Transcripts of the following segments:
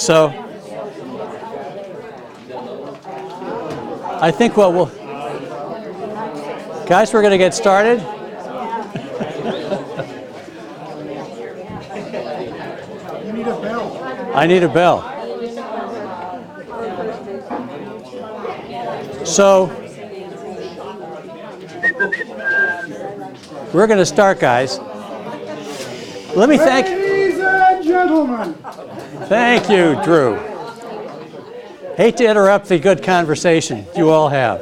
So I think what we'll, guys, we're going to get started. You need a bell. I need a bell. So we're going to start, guys. Let me thank. Ladies and gentlemen. Thank you, Drew. Hate to interrupt the good conversation you all have.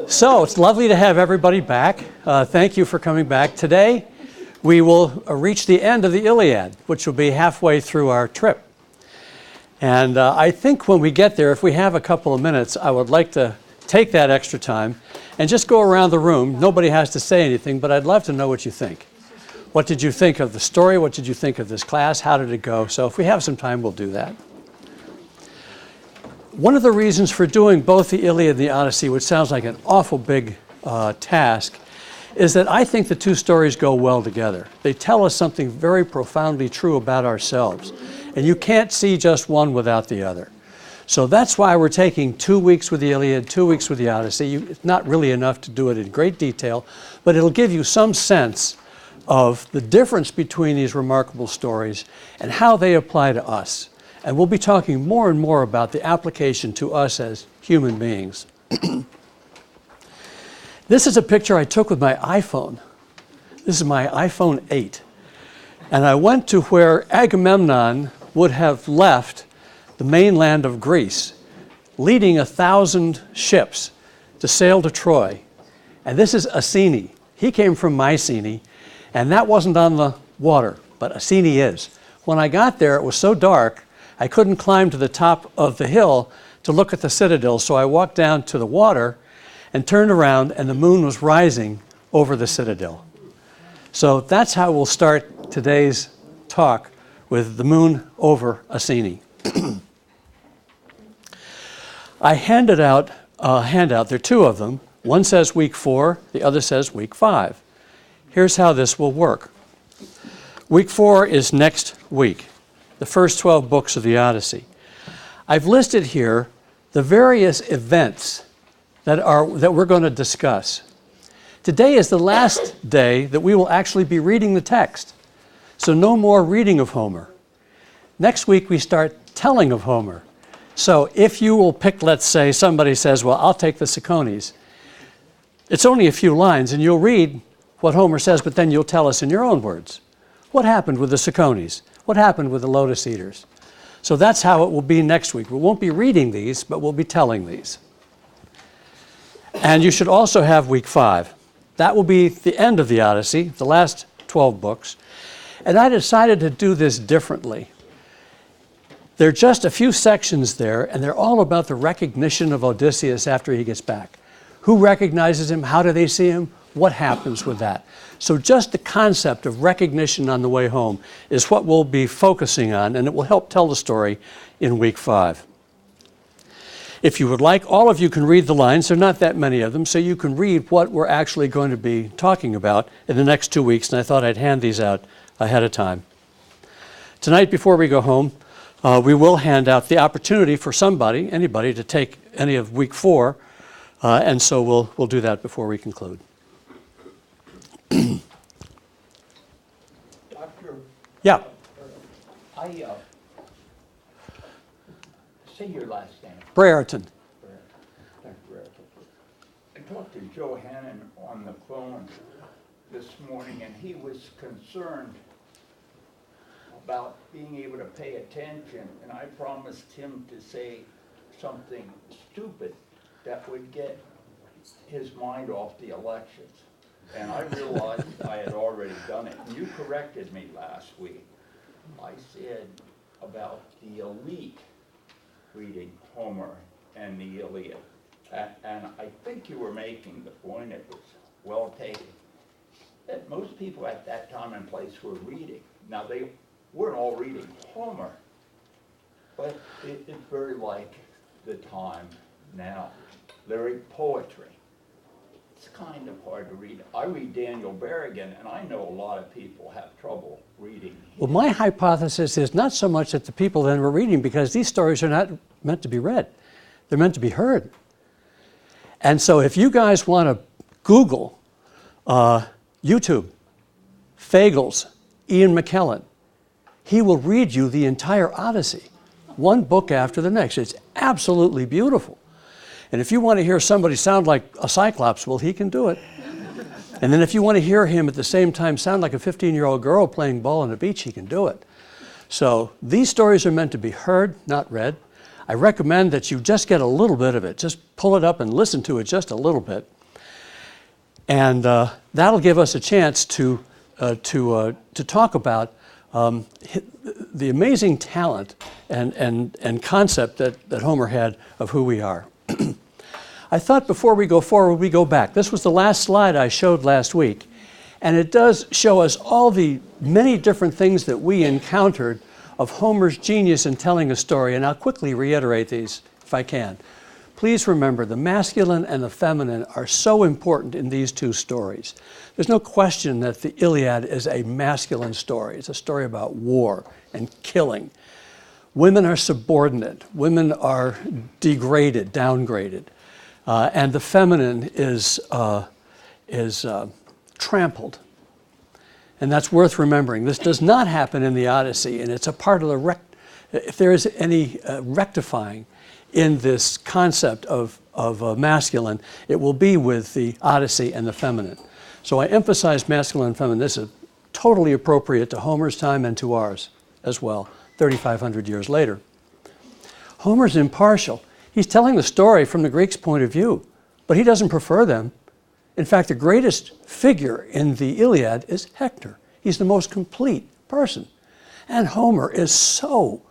So it's lovely to have everybody back. Thank you for coming back. Today we will reach the end of the Iliad, which will be halfway through our trip. And I think when we get there, if we have a couple of minutes, I would like to take that extra time and just go around the room. Nobody has to say anything, but I'd love to know what you think. What did you think of the story? What did you think of this class? How did it go? So if we have some time, we'll do that. One of the reasons for doing both the Iliad and the Odyssey, which sounds like an awful big task, is that I think the two stories go well together. They tell us something very profoundly true about ourselves. And you can't see just one without the other. So that's why we're taking 2 weeks with the Iliad, 2 weeks with the Odyssey. It's not really enough to do it in great detail, but it'll give you some sense of the difference between these remarkable stories and how they apply to us. And we'll be talking more and more about the application to us as human beings. This is a picture I took with my iPhone. This is my iPhone 8. And I went to where Agamemnon would have left the mainland of Greece, leading 1,000 ships to sail to Troy. And this is Xenia. He came from Mycenae, and that wasn't on the water, but Xenia is. When I got there, it was so dark, I couldn't climb to the top of the hill to look at the citadel, so I walked down to the water and turned around, and the moon was rising over the citadel. So that's how we'll start today's talk, with the moon over Xenia. I handed out a handout. There are two of them. One says week 4, the other says week 5. Here's how this will work. Week 4 is next week, the first 12 books of the Odyssey. I've listed here the various events that we're going to discuss. Today is the last day that we will actually be reading the text. So no more reading of Homer. Next week we start telling of Homer. So if you will pick, let's say somebody says, well, I'll take the Cicones. It's only a few lines and you'll read what Homer says, but then you'll tell us in your own words. What happened with the Cicones? What happened with the Lotus Eaters? So that's how it will be next week. We won't be reading these, but we'll be telling these. And you should also have week 5. That will be the end of the Odyssey, the last 12 books. And I decided to do this differently. There are just a few sections there, and they're all about the recognition of Odysseus after he gets back. Who recognizes him? How do they see him? What happens with that? So just the concept of recognition on the way home is what we'll be focusing on, and it will help tell the story in week 5. If you would like, all of you can read the lines. There are not that many of them, so you can read what we're actually going to be talking about in the next 2 weeks, and I thought I'd hand these out ahead of time. Tonight, before we go home, we will hand out the opportunity for anybody, to take any of week 4, and so we'll do that before we conclude. Doctor? Yeah. Say your last name. Brereton. Dr. Brereton. I talked to Joe Hannon on the phone this morning, and he was concerned about being able to pay attention, and I promised him to say something stupid that would get his mind off the elections. And I realized I had already done it. And you corrected me last week. I said about the elite reading Homer and the Iliad. And I think you were making the point, it was well taken, that most people at that time and place were reading. Now, they weren't all reading Homer, but it's very like the time now. Lyric poetry, it's kind of hard to read. I read Daniel Berrigan, and I know a lot of people have trouble reading. Well, my hypothesis is not so much that the people then were reading, because these stories are not meant to be read. They're meant to be heard. And so if you guys want to Google YouTube, Fagles, Ian McKellen, he will read you the entire Odyssey, one book after the next. It's absolutely beautiful. And if you want to hear somebody sound like a Cyclops, well, he can do it. And then if you want to hear him at the same time sound like a 15-year-old girl playing ball on the beach, he can do it. So these stories are meant to be heard, not read. I recommend that you just get a little bit of it. Just pull it up and listen to it just a little bit. And that'll give us a chance to talk about the amazing talent and concept that Homer had of who we are. I thought before we go forward, we go back. This was the last slide I showed last week, and it does show us all the many different things that we encountered of Homer's genius in telling a story, and I'll quickly reiterate these if I can. Please remember, the masculine and the feminine are so important in these two stories. There's no question that the Iliad is a masculine story. It's a story about war and killing. Women are subordinate. Women are degraded, downgraded. And the feminine is trampled. And that's worth remembering. This does not happen in the Odyssey, and it's a part of the if there is any rectifying in this concept of masculine, it will be with the Odyssey and the feminine. So I emphasize masculine and feminine. This is totally appropriate to Homer's time and to ours as well, 3,500 years later. Homer's impartial. He's telling the story from the Greeks' point of view, but he doesn't prefer them. In fact, the greatest figure in the Iliad is Hector. He's the most complete person. And Homer is so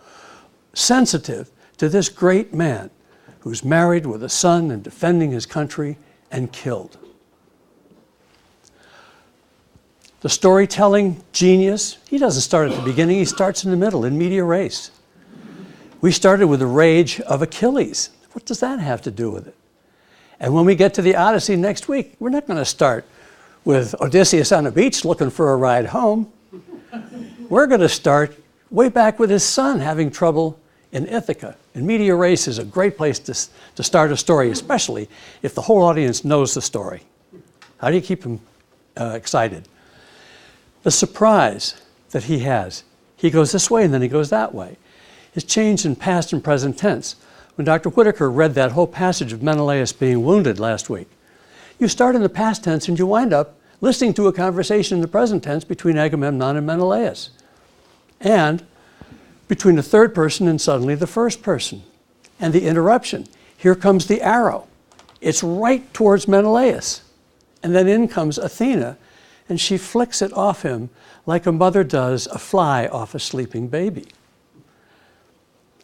sensitive to this great man who's married with a son and defending his country and killed. The storytelling genius, he doesn't start at the beginning, he starts in the middle, in media res. We started with the rage of Achilles. What does that have to do with it? And when we get to the Odyssey next week, we're not going to start with Odysseus on the beach looking for a ride home. We're going to start way back with his son having trouble in Ithaca. And media res is a great place to start a story, especially if the whole audience knows the story. How do you keep them excited? The surprise that he has. He goes this way and then he goes that way. Is changed in past and present tense. When Dr. Whitaker read that whole passage of Menelaus being wounded last week, you start in the past tense and you wind up listening to a conversation in the present tense between Agamemnon and Menelaus. And between the third person and suddenly the first person. And the interruption. Here comes the arrow. It's right towards Menelaus. And then in comes Athena, and she flicks it off him like a mother does a fly off a sleeping baby.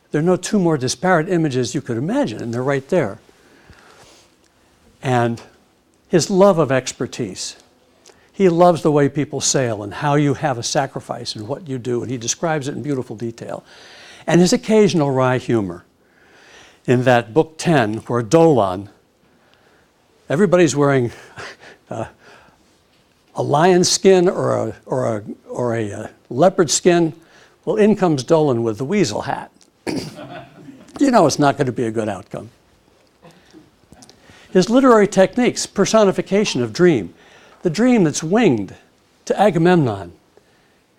There are no two more disparate images you could imagine, and they're right there. And his love of expertise. He loves the way people sail and how you have a sacrifice and what you do, and he describes it in beautiful detail. And his occasional wry humor. In that book 10, where Dolon, everybody's wearing a lion's skin or a leopard skin. Well, in comes Dolan with the weasel hat. You know it's not going to be a good outcome. His literary techniques, personification of dream, the dream that's winged to Agamemnon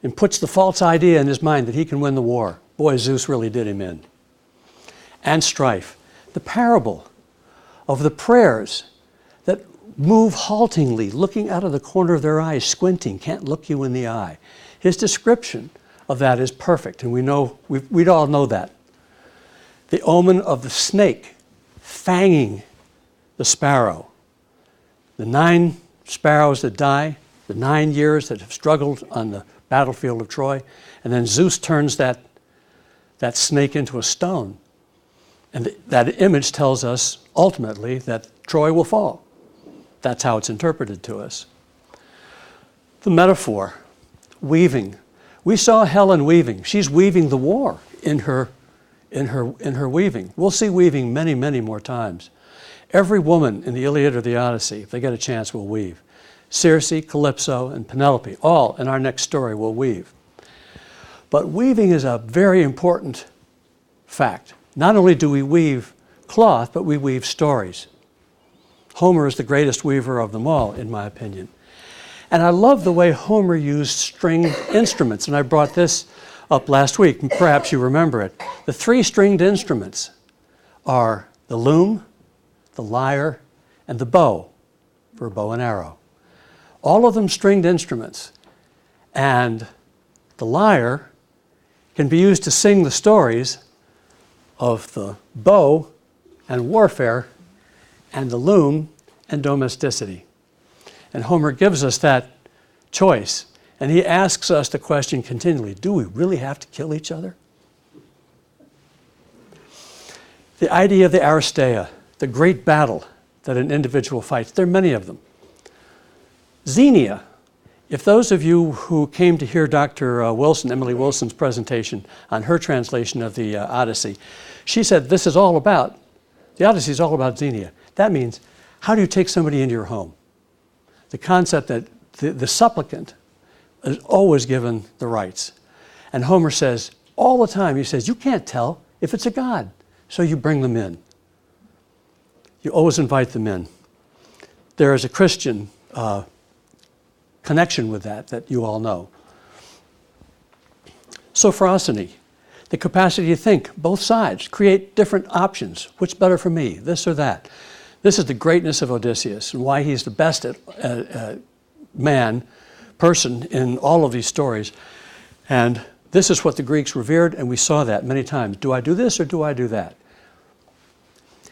and puts the false idea in his mind that he can win the war. Boy, Zeus really did him in. And strife, the parable of the prayers that move haltingly, looking out of the corner of their eyes, squinting, can't look you in the eye. His description of that is perfect, and we'd all know that. The omen of the snake fanging the sparrow. The 9 sparrows that die, the 9 years that have struggled on the battlefield of Troy, and then Zeus turns that snake into a stone. And that image tells us ultimately that Troy will fall. That's how it's interpreted to us. The metaphor, weaving. We saw Helen weaving. She's weaving the war in her weaving. We'll see weaving many, many more times. Every woman in the Iliad or the Odyssey, if they get a chance, will weave. Circe, Calypso, and Penelope, all in our next story, will weave. But weaving is a very important fact. Not only do we weave cloth, but we weave stories. Homer is the greatest weaver of them all, in my opinion. And I love the way Homer used stringed instruments, and I brought this up last week, and perhaps you remember it. The 3 stringed instruments are the loom, the lyre, and the bow, for a bow and arrow. All of them stringed instruments. And the lyre can be used to sing the stories of the bow and warfare, and the loom and domesticity. And Homer gives us that choice. And he asks us the question continually, do we really have to kill each other? The idea of the Aristeia, the great battle that an individual fights, there are many of them. Xenia, if those of you who came to hear Dr. Wilson, Emily Wilson's presentation on her translation of the Odyssey, she said the Odyssey is all about Xenia. That means, how do you take somebody into your home? The concept that the supplicant is always given the rights. And Homer says, all the time, he says, you can't tell if it's a god, so you bring them in. You always invite them in. There is a Christian connection with that you all know. Sophrosony, the capacity to think, both sides, create different options. What's better for me, this or that? This is the greatness of Odysseus and why he's the best person in all of these stories. And this is what the Greeks revered, and we saw that many times. Do I do this or do I do that?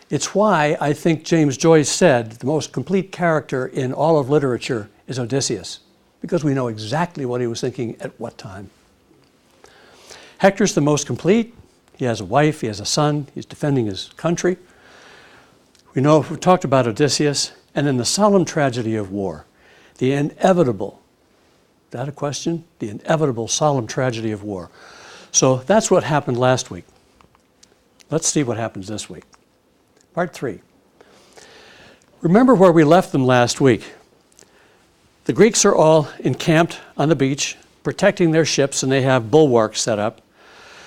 It's why I think James Joyce said the most complete character in all of literature is Odysseus, because we know exactly what he was thinking at what time. Hector's the most complete. He has a wife, he has a son, he's defending his country. We talked about Odysseus, and in the solemn tragedy of war, the inevitable, is that a question? The inevitable solemn tragedy of war. So that's what happened last week. Let's see what happens this week. Part 3. Remember where we left them last week. The Greeks are all encamped on the beach, protecting their ships, and they have bulwarks set up.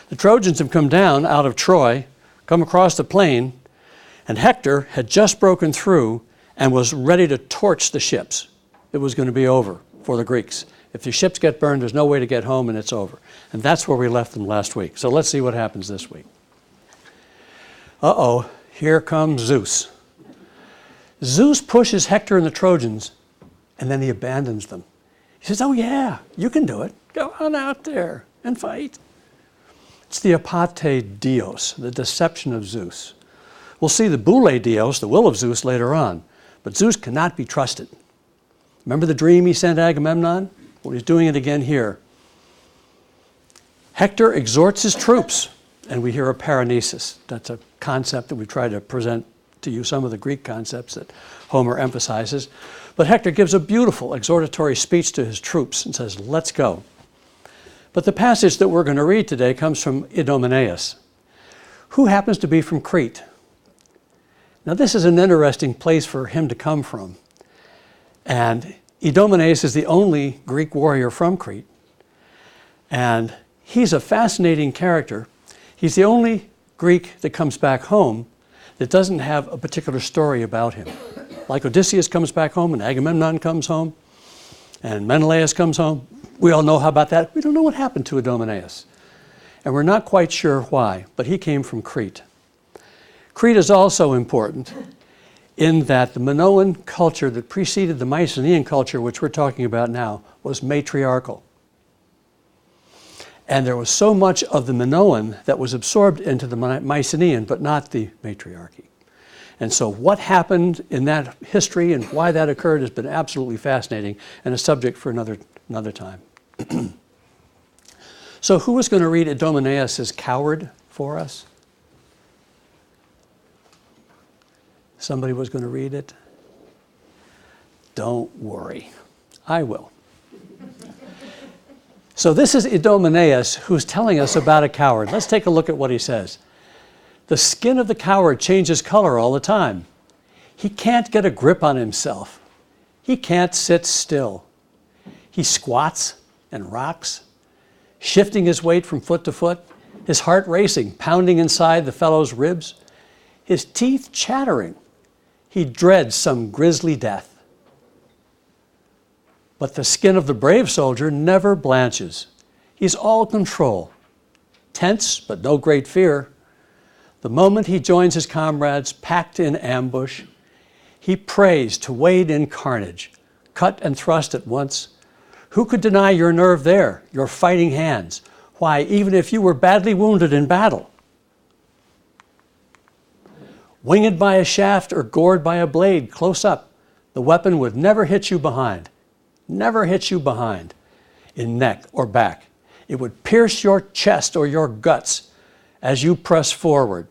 The Trojans have come down out of Troy, come across the plain, and Hector had just broken through and was ready to torch the ships. It was going to be over for the Greeks. If the ships get burned, there's no way to get home, and it's over. And that's where we left them last week. So let's see what happens this week. Uh-oh, here comes Zeus. Zeus pushes Hector and the Trojans, and then he abandons them. He says, oh yeah, you can do it. Go on out there and fight. It's the apate Dios, the deception of Zeus. We'll see the boule Dios, the will of Zeus, later on. But Zeus cannot be trusted. Remember the dream he sent Agamemnon? Well, he's doing it again here. Hector exhorts his troops, and we hear a paranesis. That's a concept that we try to present to you, some of the Greek concepts that Homer emphasizes. But Hector gives a beautiful exhortatory speech to his troops and says, let's go. But the passage that we're going to read today comes from Idomeneus, who happens to be from Crete. Now, this is an interesting place for him to come from. And Idomeneus is the only Greek warrior from Crete. And he's a fascinating character. He's the only Greek that comes back home that doesn't have a particular story about him. Like Odysseus comes back home, and Agamemnon comes home, and Menelaus comes home. We all know how about that. We don't know what happened to Idomeneus. And we're not quite sure why, but he came from Crete. Crete is also important in that the Minoan culture that preceded the Mycenaean culture, which we're talking about now, was matriarchal. And there was so much of the Minoan that was absorbed into the Mycenaean, but not the matriarchy. And so what happened in that history and why that occurred has been absolutely fascinating and a subject for another time. So who was going to read Idomeneus' Coward for us? Somebody was going to read it? Don't worry. I will. So this is Idomeneus who's telling us about a coward. Let's take a look at what he says. The skin of the coward changes color all the time. He can't get a grip on himself. He can't sit still. He squats and rocks, shifting his weight from foot to foot, his heart racing, pounding inside the fellow's ribs, his teeth chattering. He dreads some grisly death. But the skin of the brave soldier never blanches. He's all control, tense but no great fear. The moment he joins his comrades packed in ambush, he prays to wade in carnage, cut and thrust at once. Who could deny your nerve there, your fighting hands? Why, even if you were badly wounded in battle. Winged by a shaft or gored by a blade close up, the weapon would never hit you behind, never hit you behind, in neck or back. It would pierce your chest or your guts as you press forward,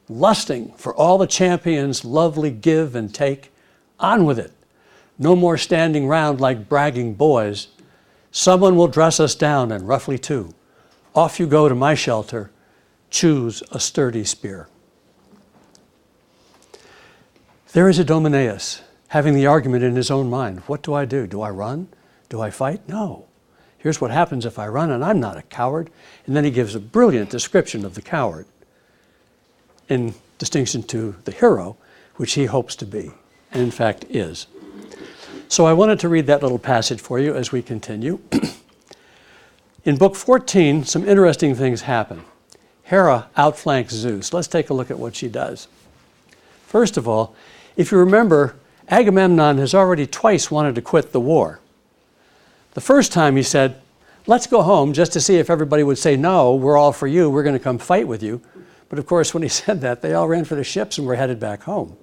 lusting for all the champion's lovely give and take. On with it. No more standing round like bragging boys. Someone will dress us down, and roughly too. Off you go to my shelter. Choose a sturdy spear. There is Idomeneus having the argument in his own mind. What do I do? Do I run? Do I fight? No. Here's what happens if I run, and I'm not a coward. And then he gives a brilliant description of the coward in distinction to the hero, which he hopes to be, and in fact is. So I wanted to read that little passage for you as we continue. In book 14, some interesting things happen. Hera outflanks Zeus. Let's take a look at what she does. First of all, if you remember, Agamemnon has already twice wanted to quit the war. The first time he said, let's go home just to see if everybody would say, no, we're all for you, we're going to come fight with you. But of course, when he said that, they all ran for the ships and were headed back home.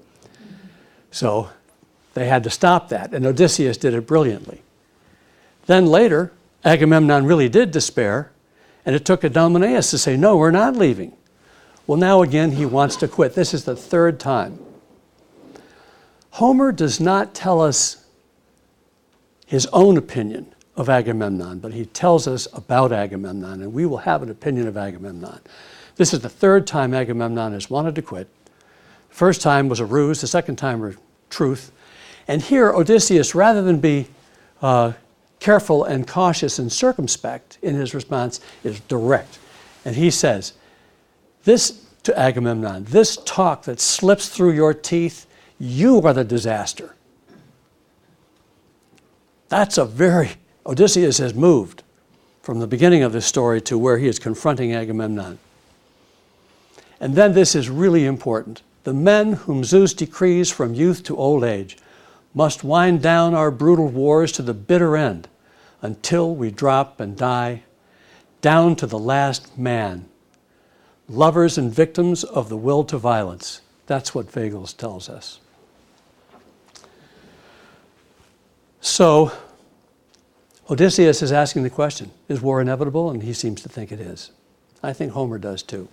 So they had to stop that, and Odysseus did it brilliantly. Then later, Agamemnon really did despair, and it took Idomeneus to say, no, we're not leaving. Well, now again, he wants to quit. This is the third time. Homer does not tell us his own opinion of Agamemnon, but he tells us about Agamemnon, and we will have an opinion of Agamemnon. This is the third time Agamemnon has wanted to quit. The first time was a ruse, the second time was truth. And here, Odysseus, rather than be careful and cautious and circumspect in his response, is direct. And he says, this to Agamemnon, this talk that slips through your teeth, you are the disaster. That's Odysseus has moved from the beginning of this story to where he is confronting Agamemnon. And then this is really important. The men whom Zeus decrees from youth to old age must wind down our brutal wars to the bitter end until we drop and die, down to the last man, lovers and victims of the will to violence. That's what Fagles tells us. So Odysseus is asking the question, is war inevitable? And he seems to think it is. I think Homer does too.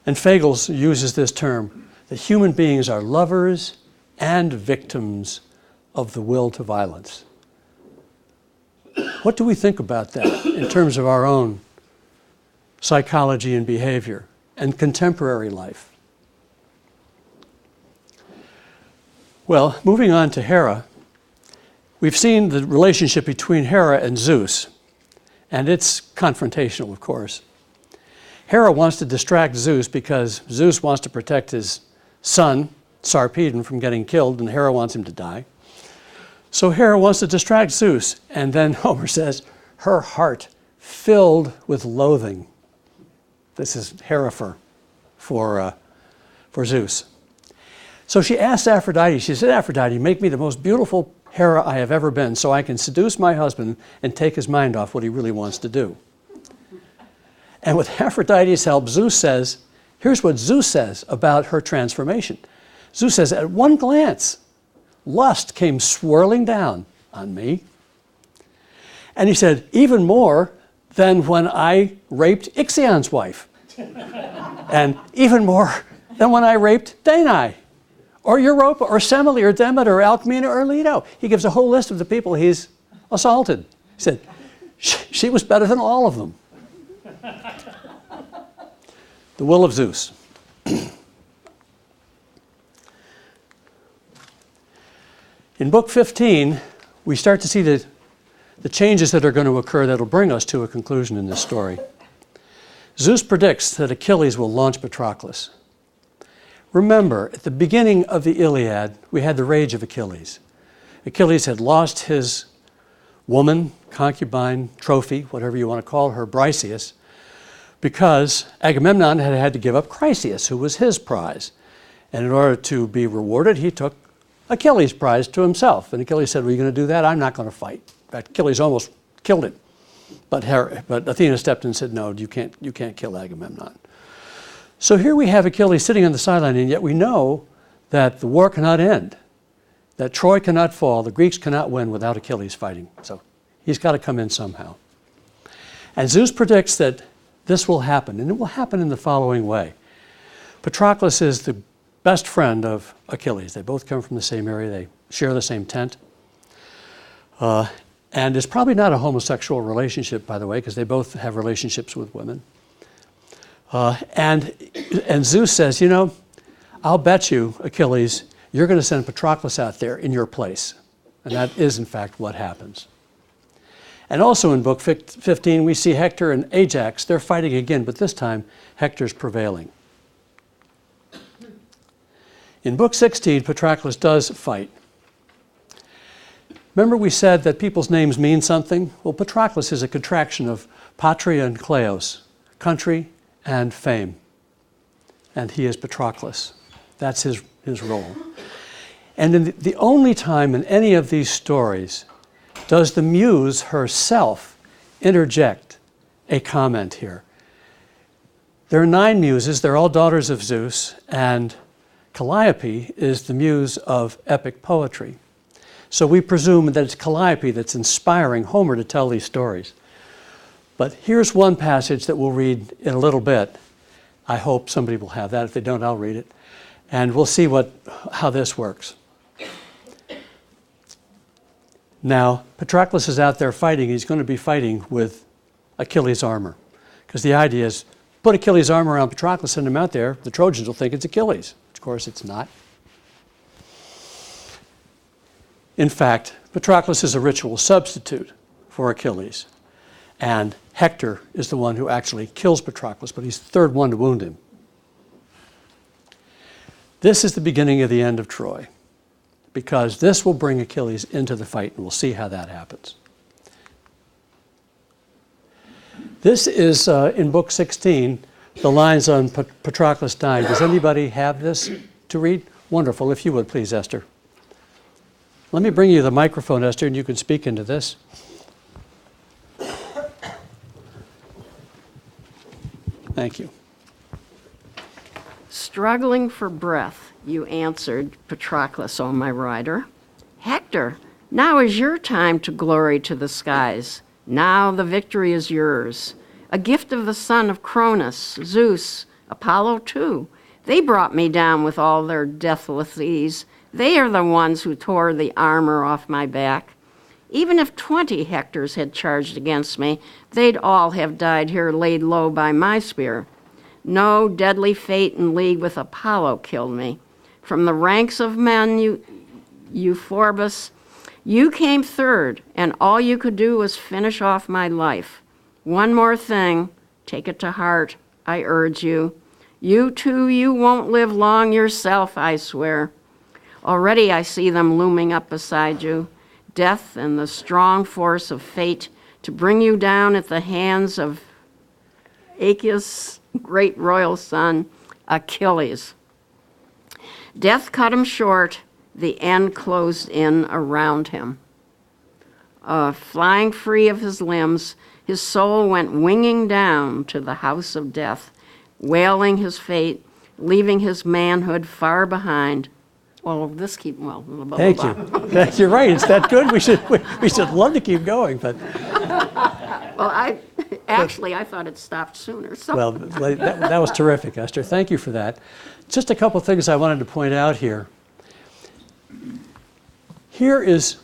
And Fagles uses this term, that human beings are lovers and victims of the will to violence. What do we think about that in terms of our own psychology and behavior and contemporary life? Well, moving on to Hera, we've seen the relationship between Hera and Zeus, and it's confrontational, of course. Hera wants to distract Zeus because Zeus wants to protect his son, Sarpedon, from getting killed, and Hera wants him to die. So Hera wants to distract Zeus, and then Homer says, her heart filled with loathing. This is Hera for Zeus. So she asks Aphrodite, she said, Aphrodite, make me the most beautiful Hera I have ever been so I can seduce my husband and take his mind off what he really wants to do. And with Aphrodite's help, Zeus says, here's what Zeus says about her transformation. Zeus says, at one glance, lust came swirling down on me. And he said, even more than when I raped Ixion's wife. And even more than when I raped Danae, or Europa, or Semele, or Demeter, or Alcmena, or Leto. He gives a whole list of the people he's assaulted. He said, she was better than all of them. The will of Zeus. In book 15, we start to see the changes that are going to occur that will bring us to a conclusion in this story. Zeus predicts that Achilles will launch Patroclus. Remember, at the beginning of the Iliad, we had the rage of Achilles. Achilles had lost his woman, concubine, trophy, whatever you want to call her, Briseis, because Agamemnon had had to give up Chryseis, who was his prize. And in order to be rewarded, he took Achilles' prize to himself. And Achilles said, well, you're going to do that? I'm not going to fight. In fact, Achilles almost killed him. But Athena stepped in and said, no, you can't kill Agamemnon. So here we have Achilles sitting on the sideline, and yet we know that the war cannot end, that Troy cannot fall, the Greeks cannot win without Achilles fighting. So he's got to come in somehow. And Zeus predicts that this will happen, and it will happen in the following way. Patroclus is the best friend of Achilles. They both come from the same area. They share the same tent. And it's probably not a homosexual relationship, by the way, because they both have relationships with women. And Zeus says, you know, I'll bet you, Achilles, you're going to send Patroclus out there in your place. And that is, in fact, what happens. And also in book 15, we see Hector and Ajax. They're fighting again, but this time, Hector's prevailing. In book 16, Patroclus does fight. Remember we said that people's names mean something? Well, Patroclus is a contraction of patria and kleos, country and fame. And he is Patroclus. That's his role. And in the only time in any of these stories does the muse herself interject a comment here. There are 9 muses. They're all daughters of Zeus, and Calliope is the muse of epic poetry. So we presume that it's Calliope that's inspiring Homer to tell these stories. But here's one passage that we'll read in a little bit. I hope somebody will have that. If they don't, I'll read it. And we'll see how this works. Now, Patroclus is out there fighting. He's going to be fighting with Achilles' armor. Because the idea is, put Achilles' armor around Patroclus, send him out there, the Trojans will think it's Achilles. Of course, it's not. In fact, Patroclus is a ritual substitute for Achilles. And Hector is the one who actually kills Patroclus, but he's the third one to wound him. This is the beginning of the end of Troy, because this will bring Achilles into the fight, and we'll see how that happens. This is, in book 16, the lines on Patroclus Died. Does anybody have this to read? Wonderful. If you would, please, Esther. Let me bring you the microphone, Esther, and you can speak into this. Thank you. Struggling for breath, you answered, Patroclus, O my rider. Hector, now is your time to glory to the skies. Now the victory is yours. A gift of the son of Cronus, Zeus, Apollo too. They brought me down with all their deathless ease. They are the ones who tore the armor off my back. Even if 20 Hectors had charged against me, they'd all have died here laid low by my spear. No deadly fate in league with Apollo killed me. From the ranks of men, Euphorbus, you came third, and all you could do was finish off my life. One more thing, take it to heart, I urge you. You too, you won't live long yourself, I swear. Already I see them looming up beside you, death and the strong force of fate to bring you down at the hands of Achilles' great royal son, Achilles. Death cut him short, the end closed in around him. Flying free of his limbs, his soul went winging down to the house of death, wailing his fate, leaving his manhood far behind. Well, Thank you. You're right. It's that good. We should love to keep going, but. Well, I thought it stopped sooner. So. Well, that was terrific, Esther. Thank you for that. Just a couple things I wanted to point out here. Here is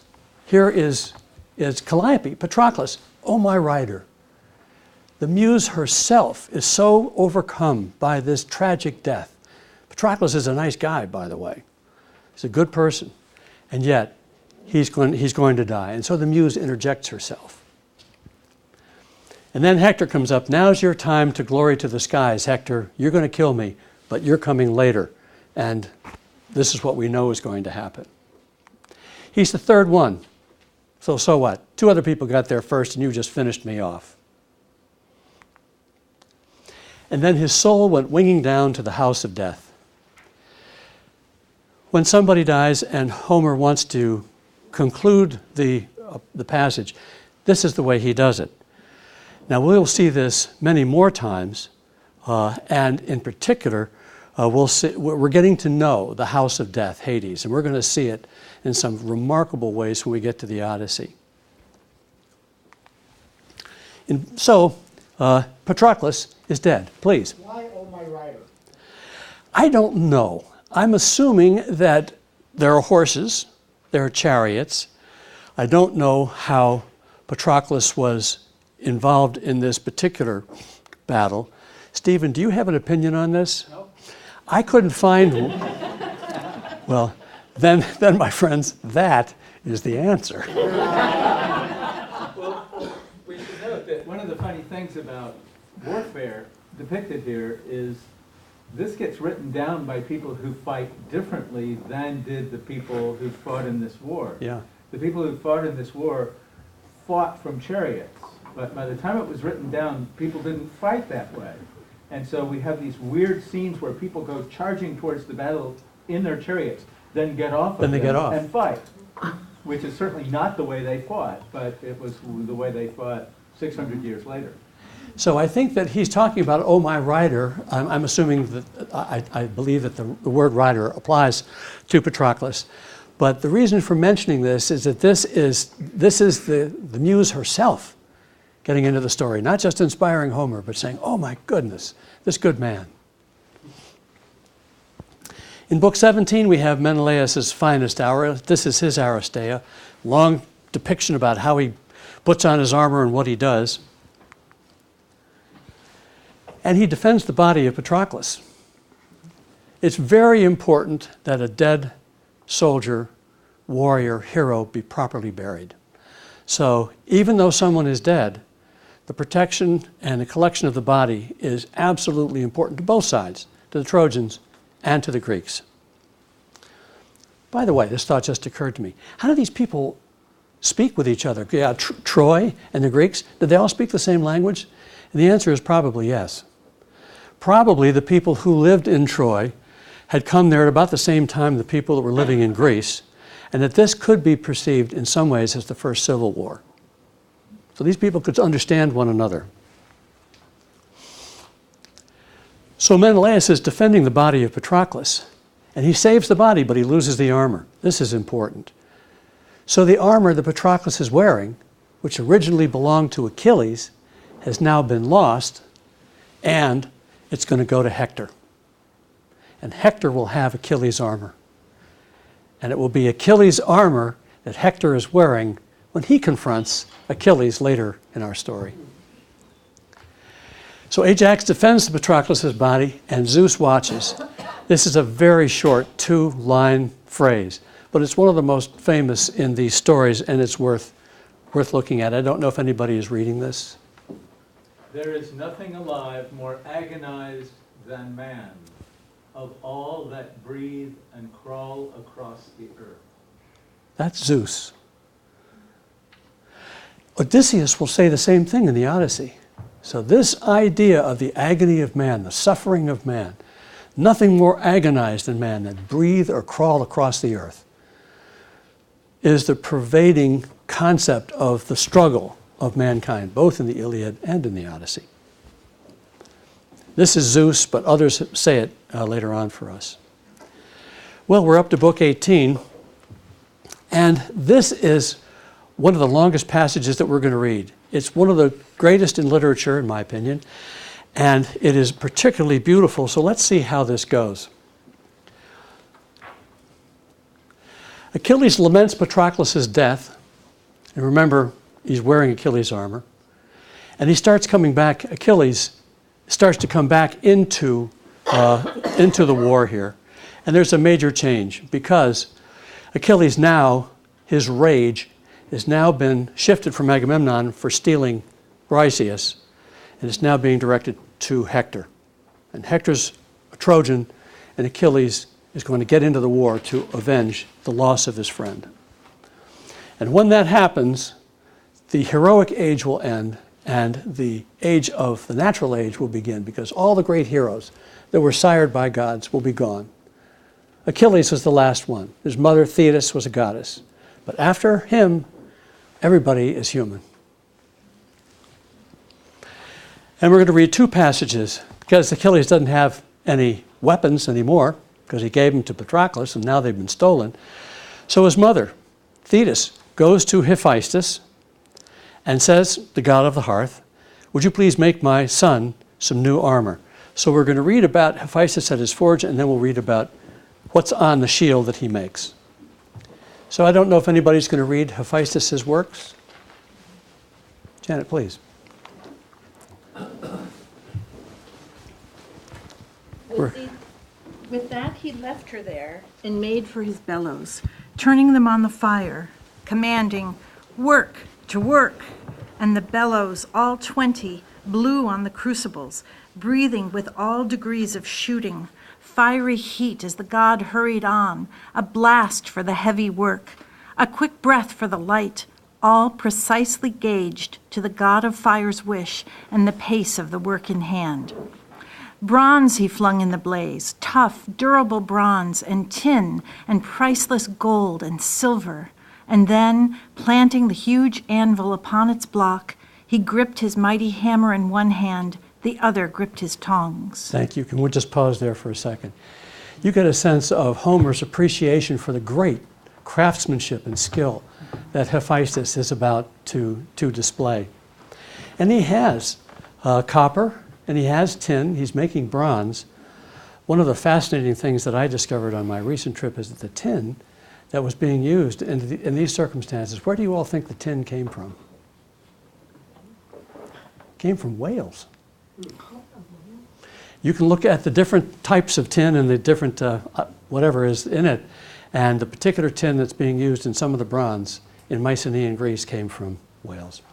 Calliope, Patroclus, oh my rider. The muse herself is so overcome by this tragic death. Patroclus is a nice guy, by the way. He's a good person. And yet, he's going to die. And so the muse interjects herself. And then Hector comes up. Now's your time to glory to the skies, Hector. You're going to kill me, but you're coming later. And this is what we know is going to happen. He's the third one. So what? 2 other people got there first, and you just finished me off. And then his soul went winging down to the house of death. When somebody dies and Homer wants to conclude the passage, this is the way he does it. Now, we'll see this many more times, and in particular, we're getting to know the house of death, Hades, and we're going to see it in some remarkable ways when we get to the Odyssey. So, Patroclus is dead. Please. Why, oh my rider? I don't know. I'm assuming that there are horses, there are chariots. I don't know how Patroclus was involved in this particular battle. Stephen, do you have an opinion on this? No. I couldn't find one. Well, then, my friends, that is the answer. Well, we should note that one of the funny things about warfare depicted here is this gets written down by people who fight differently than did the people who fought in this war. Yeah. The people who fought in this war fought from chariots, but by the time it was written down, people didn't fight that way. And so we have these weird scenes where people go charging towards the battle in their chariots, then get off of them and fight, which is certainly not the way they fought, but it was the way they fought 600 years later. So I think that he's talking about, oh, my rider. I'm assuming that, I believe that the word rider applies to Patroclus. But the reason for mentioning this is that this is the muse herself getting into the story, not just inspiring Homer, but saying, oh my goodness, this good man. In book 17, we have Menelaus' finest hour. This is his Aristeia, long depiction about how he puts on his armor and what he does. And he defends the body of Patroclus. It's very important that a dead soldier, warrior, hero be properly buried. So even though someone is dead, the protection and the collection of the body is absolutely important to both sides, to the Trojans and to the Greeks. By the way, this thought just occurred to me. How do these people speak with each other? Yeah, Troy and the Greeks, did they all speak the same language? And the answer is probably yes. Probably the people who lived in Troy had come there at about the same time the people that were living in Greece, and that this could be perceived in some ways as the first civil war. So these people could understand one another. So Menelaus is defending the body of Patroclus, and he saves the body, but he loses the armor. This is important. So the armor that Patroclus is wearing, which originally belonged to Achilles, has now been lost, and it's going to go to Hector. And Hector will have Achilles' armor. And it will be Achilles' armor that Hector is wearing when he confronts Achilles later in our story. So Ajax defends Patroclus' body, and Zeus watches. This is a very short 2-line phrase, but it's one of the most famous in these stories, and it's worth looking at. I don't know if anybody is reading this. There is nothing alive more agonized than man, of all that breathe and crawl across the earth. That's Zeus. Odysseus will say the same thing in the Odyssey. So this idea of the agony of man, the suffering of man, nothing more agonized than man that breathe or crawl across the earth, is the pervading concept of the struggle of mankind, both in the Iliad and in the Odyssey. This is Zeus, but others say it later on for us. Well, we're up to book 18, and this is one of the longest passages that we're going to read. It's one of the greatest in literature, in my opinion, and it is particularly beautiful, so let's see how this goes. Achilles laments Patroclus' death, and remember, he's wearing Achilles' armor, and he starts coming back. Achilles starts to come back into the war here, and there's a major change because Achilles now, his rage has now been shifted from Agamemnon for stealing Briseis, and it's now being directed to Hector. And Hector's a Trojan, and Achilles is going to get into the war to avenge the loss of his friend. And when that happens, the heroic age will end, and the age of the natural age will begin, because all the great heroes that were sired by gods will be gone. Achilles was the last one. His mother, Thetis, was a goddess. But after him, everybody is human. And we're going to read two passages, because Achilles doesn't have any weapons anymore, because he gave them to Patroclus, and now they've been stolen. So his mother, Thetis, goes to Hephaestus and says, the god of the hearth, would you please make my son some new armor? So we're going to read about Hephaestus at his forge, and then we'll read about what's on the shield that he makes. So I don't know if anybody's going to read Hephaestus' works. Janet, please. With that he left her there and made for his bellows, turning them on the fire, commanding, work to work. And the bellows, all 20, blew on the crucibles, breathing with all degrees of shooting, fiery heat as the god hurried on, a blast for the heavy work, a quick breath for the light, all precisely gauged to the god of fire's wish and the pace of the work in hand. Bronze he flung in the blaze, tough, durable bronze, and tin, and priceless gold and silver. And then, planting the huge anvil upon its block, he gripped his mighty hammer in one hand, the other gripped his tongs. Thank you. Can we just pause there for a second? You get a sense of Homer's appreciation for the great craftsmanship and skill that Hephaestus is about to display. And he has copper, and he has tin. He's making bronze. One of the fascinating things that I discovered on my recent trip is that the tin that was being used in these circumstances, where do you all think the tin came from? It came from whales. You can look at the different types of tin and the different whatever is in it, and the particular tin that's being used in some of the bronze in Mycenaean Greece came from whales.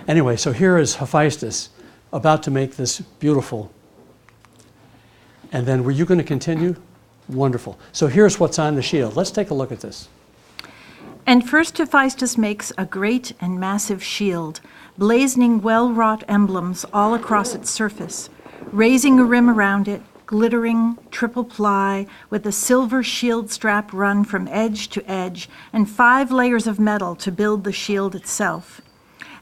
Anyway, so here is Hephaestus about to make this beautiful. And then were you going to continue? Wonderful. So here's what's on the shield. Let's take a look at this. And first Hephaestus makes a great and massive shield, blazoning well-wrought emblems all across its surface, raising a rim around it, glittering, triple ply, with a silver shield strap run from edge to edge, and 5 layers of metal to build the shield itself.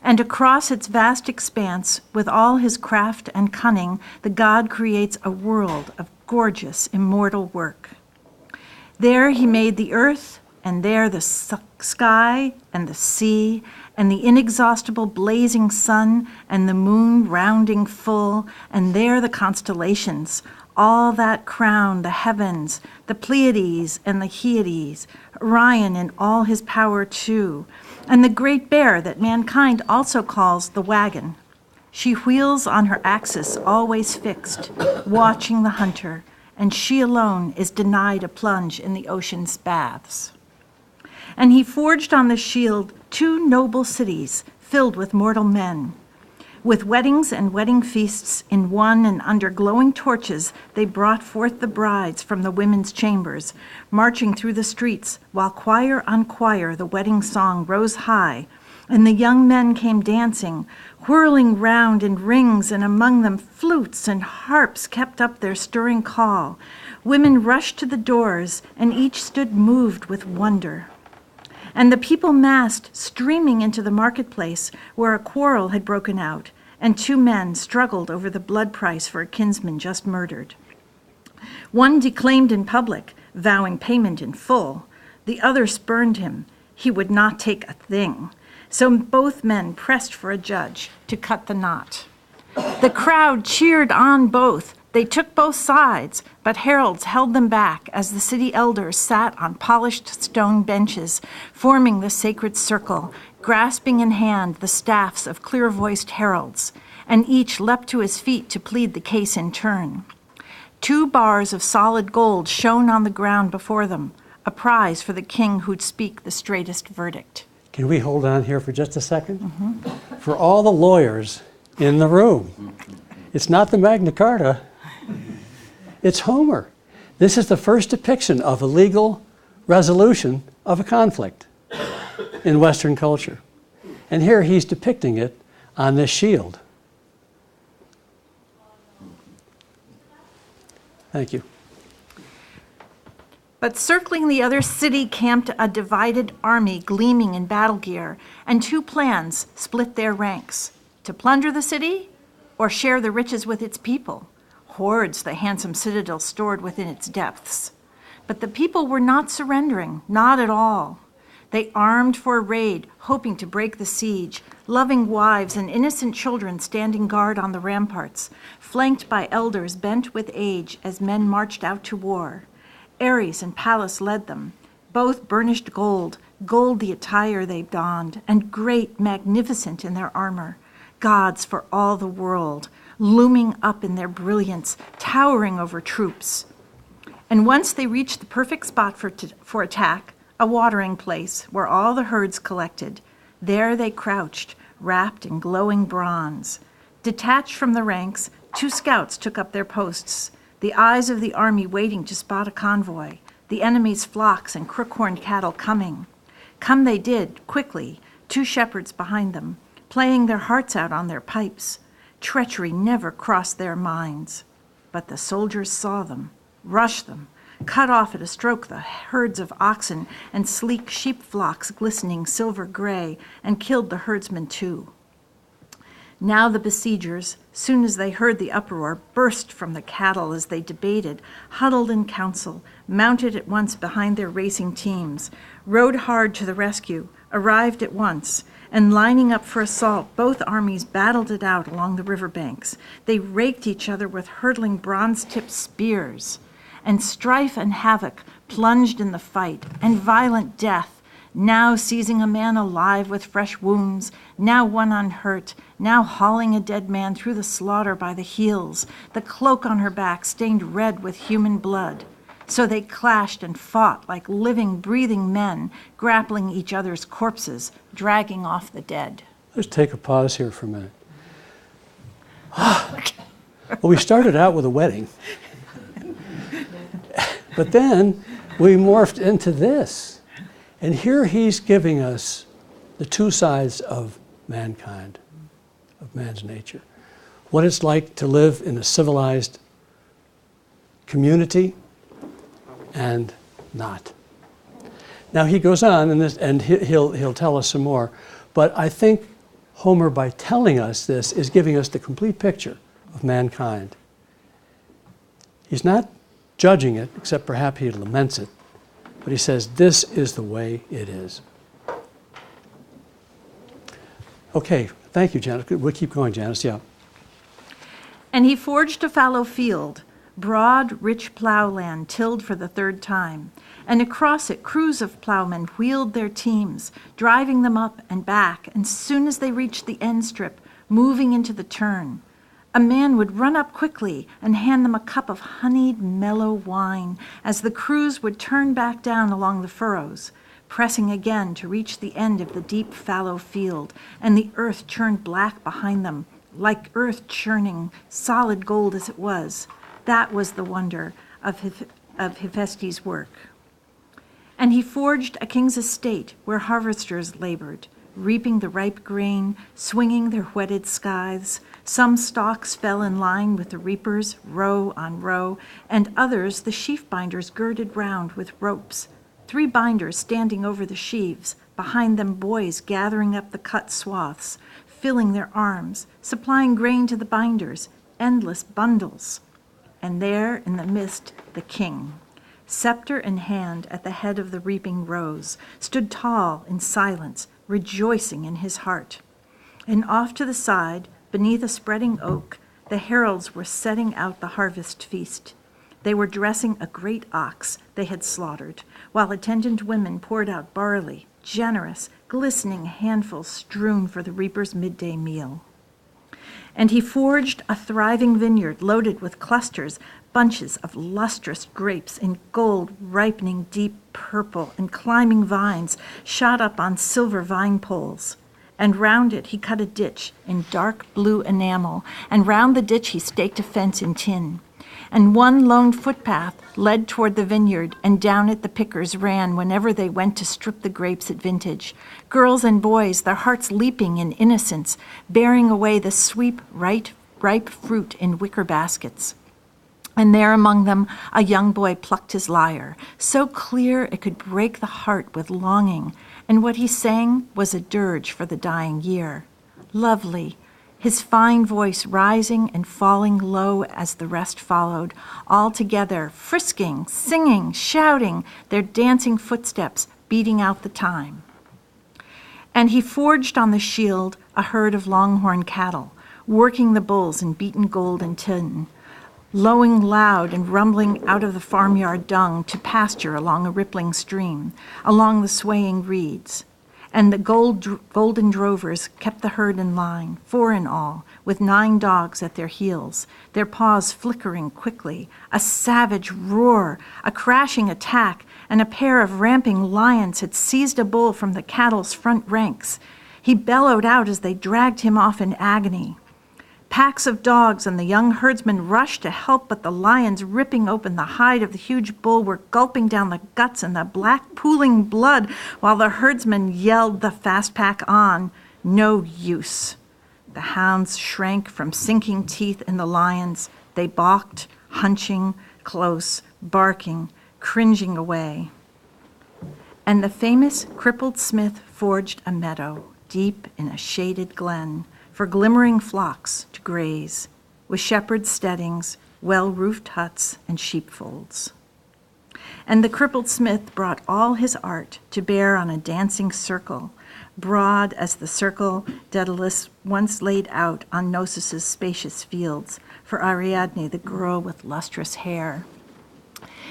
And across its vast expanse, with all his craft and cunning, the god creates a world of gorgeous, immortal work. There he made the earth, and there the sky and the sea, and the inexhaustible blazing sun, and the moon rounding full, and there the constellations, all that crown the heavens, the Pleiades and the Hyades, Orion in all his power too, and the great bear that mankind also calls the wagon. She wheels on her axis always fixed, watching the hunter, and she alone is denied a plunge in the ocean's baths. And he forged on the shield 2 noble cities filled with mortal men. With weddings and wedding feasts in one, and under glowing torches, they brought forth the brides from the women's chambers, marching through the streets, while choir on choir the wedding song rose high, and the young men came dancing, whirling round in rings, and among them flutes and harps kept up their stirring call. Women rushed to the doors, and each stood moved with wonder. And the people massed, streaming into the marketplace, where a quarrel had broken out, and 2 men struggled over the blood price for a kinsman just murdered. One declaimed in public, vowing payment in full. The other spurned him. He would not take a thing. So both men pressed for a judge to cut the knot. The crowd cheered on both. They took both sides, but heralds held them back as the city elders sat on polished stone benches, forming the sacred circle, grasping in hand the staffs of clear-voiced heralds, and each leapt to his feet to plead the case in turn. 2 bars of solid gold shone on the ground before them, a prize for the king who'd speak the straightest verdict. Can we hold on here for just a second? For all the lawyers in the room, it's not the Magna Carta, it's Homer. This is the first depiction of a legal resolution of a conflict in Western culture. And here he's depicting it on this shield. Thank you. But circling the other city camped a divided army gleaming in battle gear, and two plans split their ranks: to plunder the city or share the riches with its people. Hoards the handsome citadel stored within its depths. But the people were not surrendering, not at all. They armed for a raid, hoping to break the siege, loving wives and innocent children standing guard on the ramparts, flanked by elders bent with age as men marched out to war. Ares and Pallas led them, both burnished gold, gold the attire they donned, and great, magnificent in their armor, gods for all the world, looming up in their brilliance, towering over troops. And once they reached the perfect spot for attack, a watering place where all the herds collected, there they crouched, wrapped in glowing bronze. Detached from the ranks, two scouts took up their posts, the eyes of the army waiting to spot a convoy, the enemy's flocks and crook-horned cattle coming. Come they did, quickly, two shepherds behind them, playing their hearts out on their pipes. Treachery never crossed their minds. But the soldiers saw them, rushed them, cut off at a stroke the herds of oxen and sleek sheep flocks glistening silver gray, and killed the herdsmen too. Now the besiegers, soon as they heard the uproar, burst from the cattle as they debated, huddled in council, mounted at once behind their racing teams, rode hard to the rescue, arrived at once, and lining up for assault, both armies battled it out along the riverbanks. They raked each other with hurtling bronze-tipped spears, and strife and havoc plunged in the fight, and violent death, now seizing a man alive with fresh wounds, now one unhurt, now hauling a dead man through the slaughter by the heels, the cloak on her back stained red with human blood. So they clashed and fought like living, breathing men, grappling each other's corpses, dragging off the dead. Let's take a pause here for a minute. Well, we started out with a wedding. But then we morphed into this. And here he's giving us the two sides of mankind, of man's nature. What it's like to live in a civilized community and not. Now he goes on, and he'll tell us some more. But I think Homer, by telling us this, is giving us the complete picture of mankind. He's not judging it, except perhaps he laments it. But he says, this is the way it is. Okay, thank you, Janice. We'll keep going, Janice, yeah. And he forged a fallow field, broad, rich plowland tilled for the third time, and across it crews of plowmen wheeled their teams, driving them up and back, and soon as they reached the end strip, moving into the turn. A man would run up quickly and hand them a cup of honeyed, mellow wine as the crews would turn back down along the furrows, pressing again to reach the end of the deep fallow field, and the earth churned black behind them, like earth churning, solid gold as it was. That was the wonder of Hephaestus' work. And he forged a king's estate where harvesters labored, reaping the ripe grain, swinging their whetted scythes. Some stalks fell in line with the reapers, row on row, and others the sheaf binders girded round with ropes. 3 binders standing over the sheaves, behind them boys gathering up the cut swaths, filling their arms, supplying grain to the binders, endless bundles. And there in the midst the king, scepter in hand at the head of the reaping rows, stood tall in silence, rejoicing in his heart. And off to the side, beneath a spreading oak, the heralds were setting out the harvest feast. They were dressing a great ox they had slaughtered, while attendant women poured out barley, generous, glistening handfuls strewn for the reaper's midday meal. And he forged a thriving vineyard loaded with clusters, bunches of lustrous grapes in gold, ripening deep purple, and climbing vines shot up on silver vine poles. And round it he cut a ditch in dark blue enamel, and round the ditch he staked a fence in tin. And one lone footpath led toward the vineyard, and down it the pickers ran whenever they went to strip the grapes at vintage. Girls and boys, their hearts leaping in innocence, bearing away the sweet, ripe fruit in wicker baskets. And there among them a young boy plucked his lyre, so clear it could break the heart with longing, and what he sang was a dirge for the dying year. Lovely, his fine voice rising and falling low as the rest followed, all together, frisking, singing, shouting, their dancing footsteps beating out the time. And he forged on the shield a herd of longhorn cattle, working the bulls in beaten gold and tin, lowing loud and rumbling out of the farmyard dung to pasture along a rippling stream, along the swaying reeds. And the golden drovers kept the herd in line, 4 in all, with 9 dogs at their heels, their paws flickering quickly, a savage roar, a crashing attack, and a pair of ramping lions had seized a bull from the cattle's front ranks. He bellowed out as they dragged him off in agony. Packs of dogs and the young herdsmen rushed to help, but the lions, ripping open the hide of the huge bull, were gulping down the guts and the black pooling blood, while the herdsmen yelled the fast pack on. No use. The hounds shrank from sinking teeth in the lions. They balked, hunching close, barking, cringing away. And the famous crippled smith forged a meadow deep in a shaded glen, for glimmering flocks to graze, with shepherds' steadings, well-roofed huts, and sheepfolds. And the crippled smith brought all his art to bear on a dancing circle, broad as the circle Daedalus once laid out on Knossos' spacious fields, for Ariadne, the girl with lustrous hair.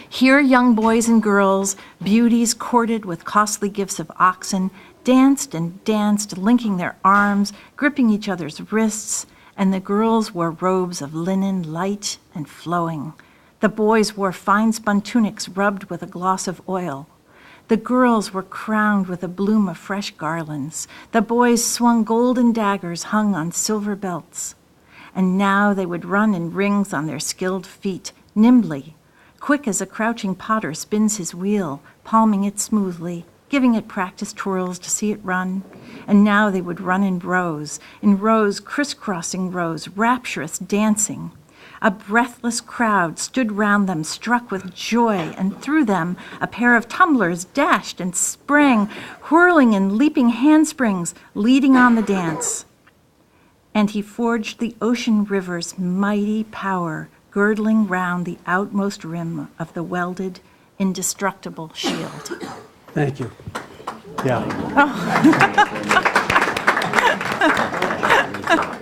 Here young boys and girls, beauties courted with costly gifts of oxen, danced and danced, linking their arms, gripping each other's wrists, and the girls wore robes of linen light and flowing. The boys wore fine-spun tunics rubbed with a gloss of oil. The girls were crowned with a bloom of fresh garlands. The boys swung golden daggers hung on silver belts. And now they would run in rings on their skilled feet, nimbly, quick as a crouching potter spins his wheel, palming it smoothly, giving it practiced twirls to see it run. And now they would run in rows, crisscrossing rows, rapturous dancing. A breathless crowd stood round them, struck with joy, and through them a pair of tumblers dashed and sprang, whirling and leaping handsprings, leading on the dance. And he forged the ocean river's mighty power, girdling round the outmost rim of the welded, indestructible shield. Thank you. Yeah.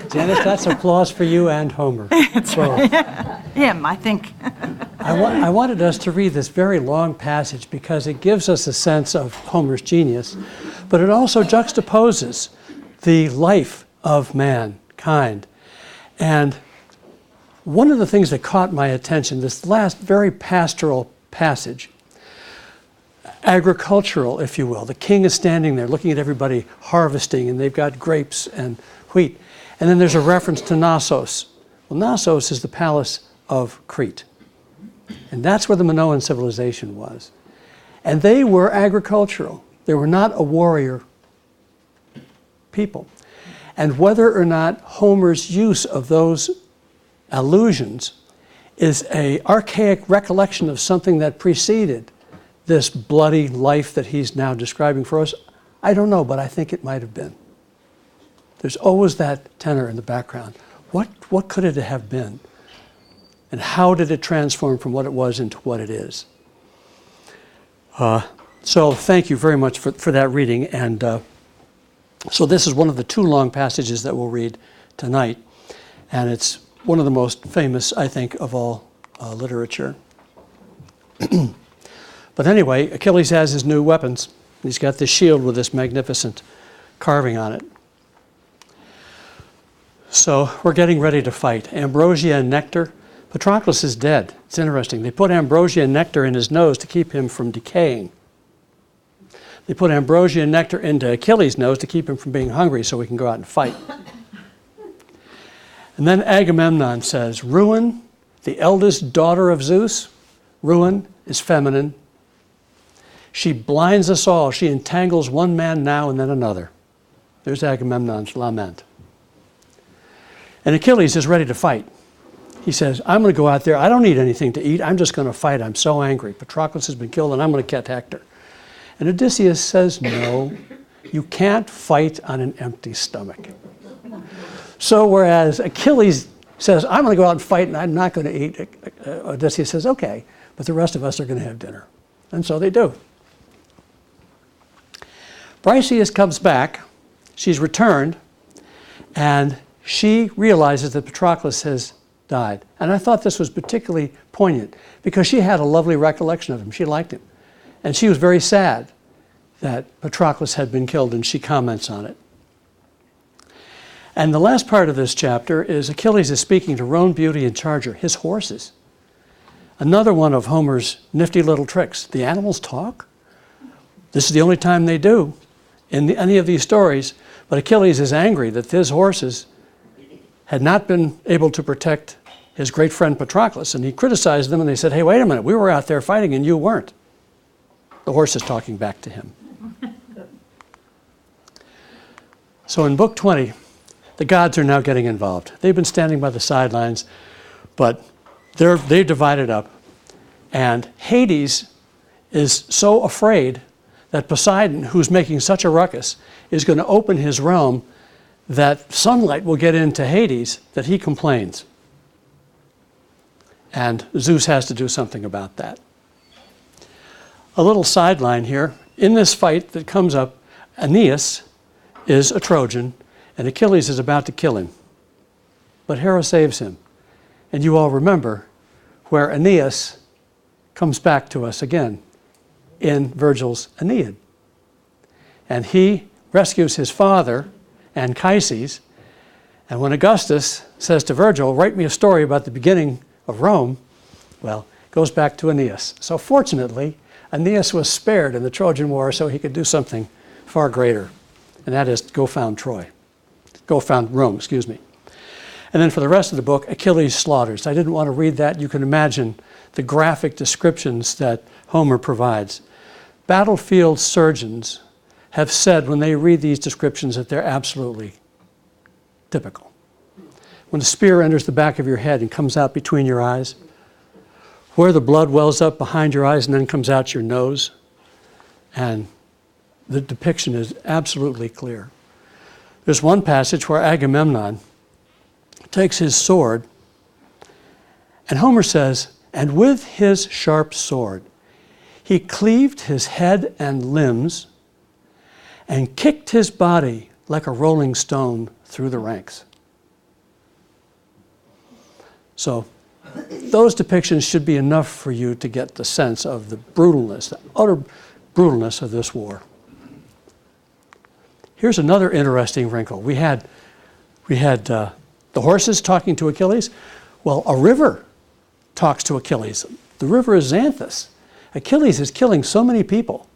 Janice, that's applause for you and Homer. That's right. Him, I think. I wanted us to read this very long passage because it gives us a sense of Homer's genius, but it also juxtaposes the life of mankind. And one of the things that caught my attention, this last very pastoral passage, agricultural, if you will. The king is standing there looking at everybody harvesting, and they've got grapes and wheat. And then there's a reference to Knossos. Well, Knossos is the palace of Crete. And that's where the Minoan civilization was. And they were agricultural. They were not a warrior people. And whether or not Homer's use of those allusions is an archaic recollection of something that preceded this bloody life that he's now describing for us, I don't know, but I think it might have been. There's always that tenor in the background. What could it have been? And how did it transform from what it was into what it is? So thank you very much for that reading. And so this is one of the 2 long passages that we'll read tonight. And it's one of the most famous, I think, of all literature. But anyway, Achilles has his new weapons. He's got this shield with this magnificent carving on it. So we're getting ready to fight. Ambrosia and nectar. Patroclus is dead. It's interesting. They put ambrosia and nectar in his nose to keep him from decaying. They put ambrosia and nectar into Achilles' nose to keep him from being hungry so he can go out and fight. And then Agamemnon says, Ruin, the eldest daughter of Zeus, Ruin is feminine. She blinds us all. She entangles one man now and then another. There's Agamemnon's lament. And Achilles is ready to fight. He says, I'm going to go out there. I don't need anything to eat. I'm just going to fight. I'm so angry. Patroclus has been killed, and I'm going to catch Hector. And Odysseus says, no, you can't fight on an empty stomach. So whereas Achilles says, I'm going to go out and fight, and I'm not going to eat, Odysseus says, okay, but the rest of us are going to have dinner. And so they do. Briseis comes back. She's returned, and she realizes that Patroclus has died. And I thought this was particularly poignant because she had a lovely recollection of him. She liked him. And she was very sad that Patroclus had been killed, and she comments on it. And the last part of this chapter is Achilles is speaking to Roan, Beauty, and Charger, his horses. Another one of Homer's nifty little tricks. The animals talk. This is the only time they do in any of these stories. But Achilles is angry that his horses had not been able to protect his great friend Patroclus. And he criticized them, and they said, hey, wait a minute, we were out there fighting and you weren't. The horse is talking back to him. So in Book 20, the gods are now getting involved. They've been standing by the sidelines, but they've divided up. And Hades is so afraid that Poseidon, who's making such a ruckus, is going to open his realm that sunlight will get into Hades, that he complains. And Zeus has to do something about that. A little sideline here. In this fight that comes up, Aeneas is a Trojan, and Achilles is about to kill him. But Hera saves him. And you all remember where Aeneas comes back to us again in Virgil's Aeneid. And he rescues his father, Anchises, and when Augustus says to Virgil, write me a story about the beginning of Rome, well, it goes back to Aeneas. So fortunately, Aeneas was spared in the Trojan War so he could do something far greater, and that is go found Rome, excuse me. And then for the rest of the book, Achilles slaughters. I didn't want to read that. You can imagine the graphic descriptions that Homer provides. Battlefield surgeons have said when they read these descriptions that they're absolutely typical. When a spear enters the back of your head and comes out between your eyes, where the blood wells up behind your eyes and then comes out your nose, and the depiction is absolutely clear. There's one passage where Agamemnon takes his sword, and Homer says, and with his sharp sword, he cleaved his head and limbs and kicked his body like a rolling stone through the ranks. So those depictions should be enough for you to get the sense of the brutalness, the utter brutalness of this war. Here's another interesting wrinkle. We had the horses talking to Achilles. Well, a river talks to Achilles. The river is Xanthus. Achilles is killing so many people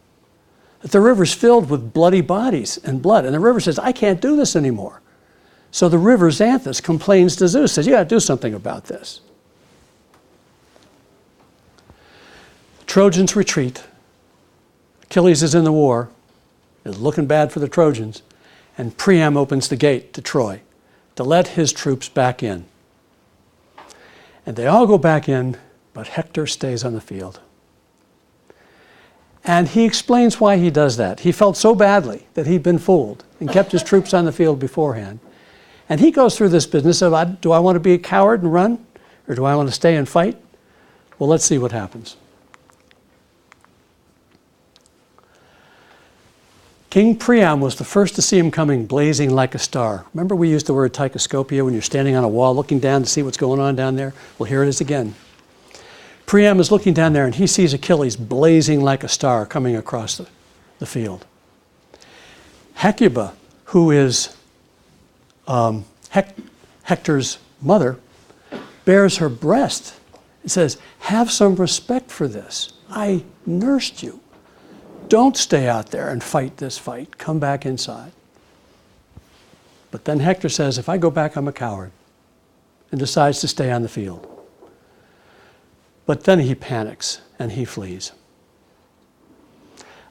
that the river's filled with bloody bodies and blood. And the river says, I can't do this anymore. So the river Xanthus complains to Zeus, says, you got to do something about this. The Trojans retreat. Achilles is in the war. It's looking bad for the Trojans. And Priam opens the gate to Troy to let his troops back in. And they all go back in, but Hector stays on the field. And he explains why he does that. He felt so badly that he'd been fooled and kept his troops on the field beforehand. And he goes through this business of, do I want to be a coward and run? Or do I want to stay and fight? Well, let's see what happens. King Priam was the first to see him coming blazing like a star. Remember we used the word tychoscopia when you're standing on a wall looking down to see what's going on down there? Well, here it is again. Priam is looking down there and he sees Achilles blazing like a star coming across the field. Hecuba, who is Hector's mother, bares her breast and says, have some respect for this. I nursed you. Don't stay out there and fight this fight. Come back inside. But then Hector says, if I go back, I'm a coward, and decides to stay on the field. But then he panics and he flees.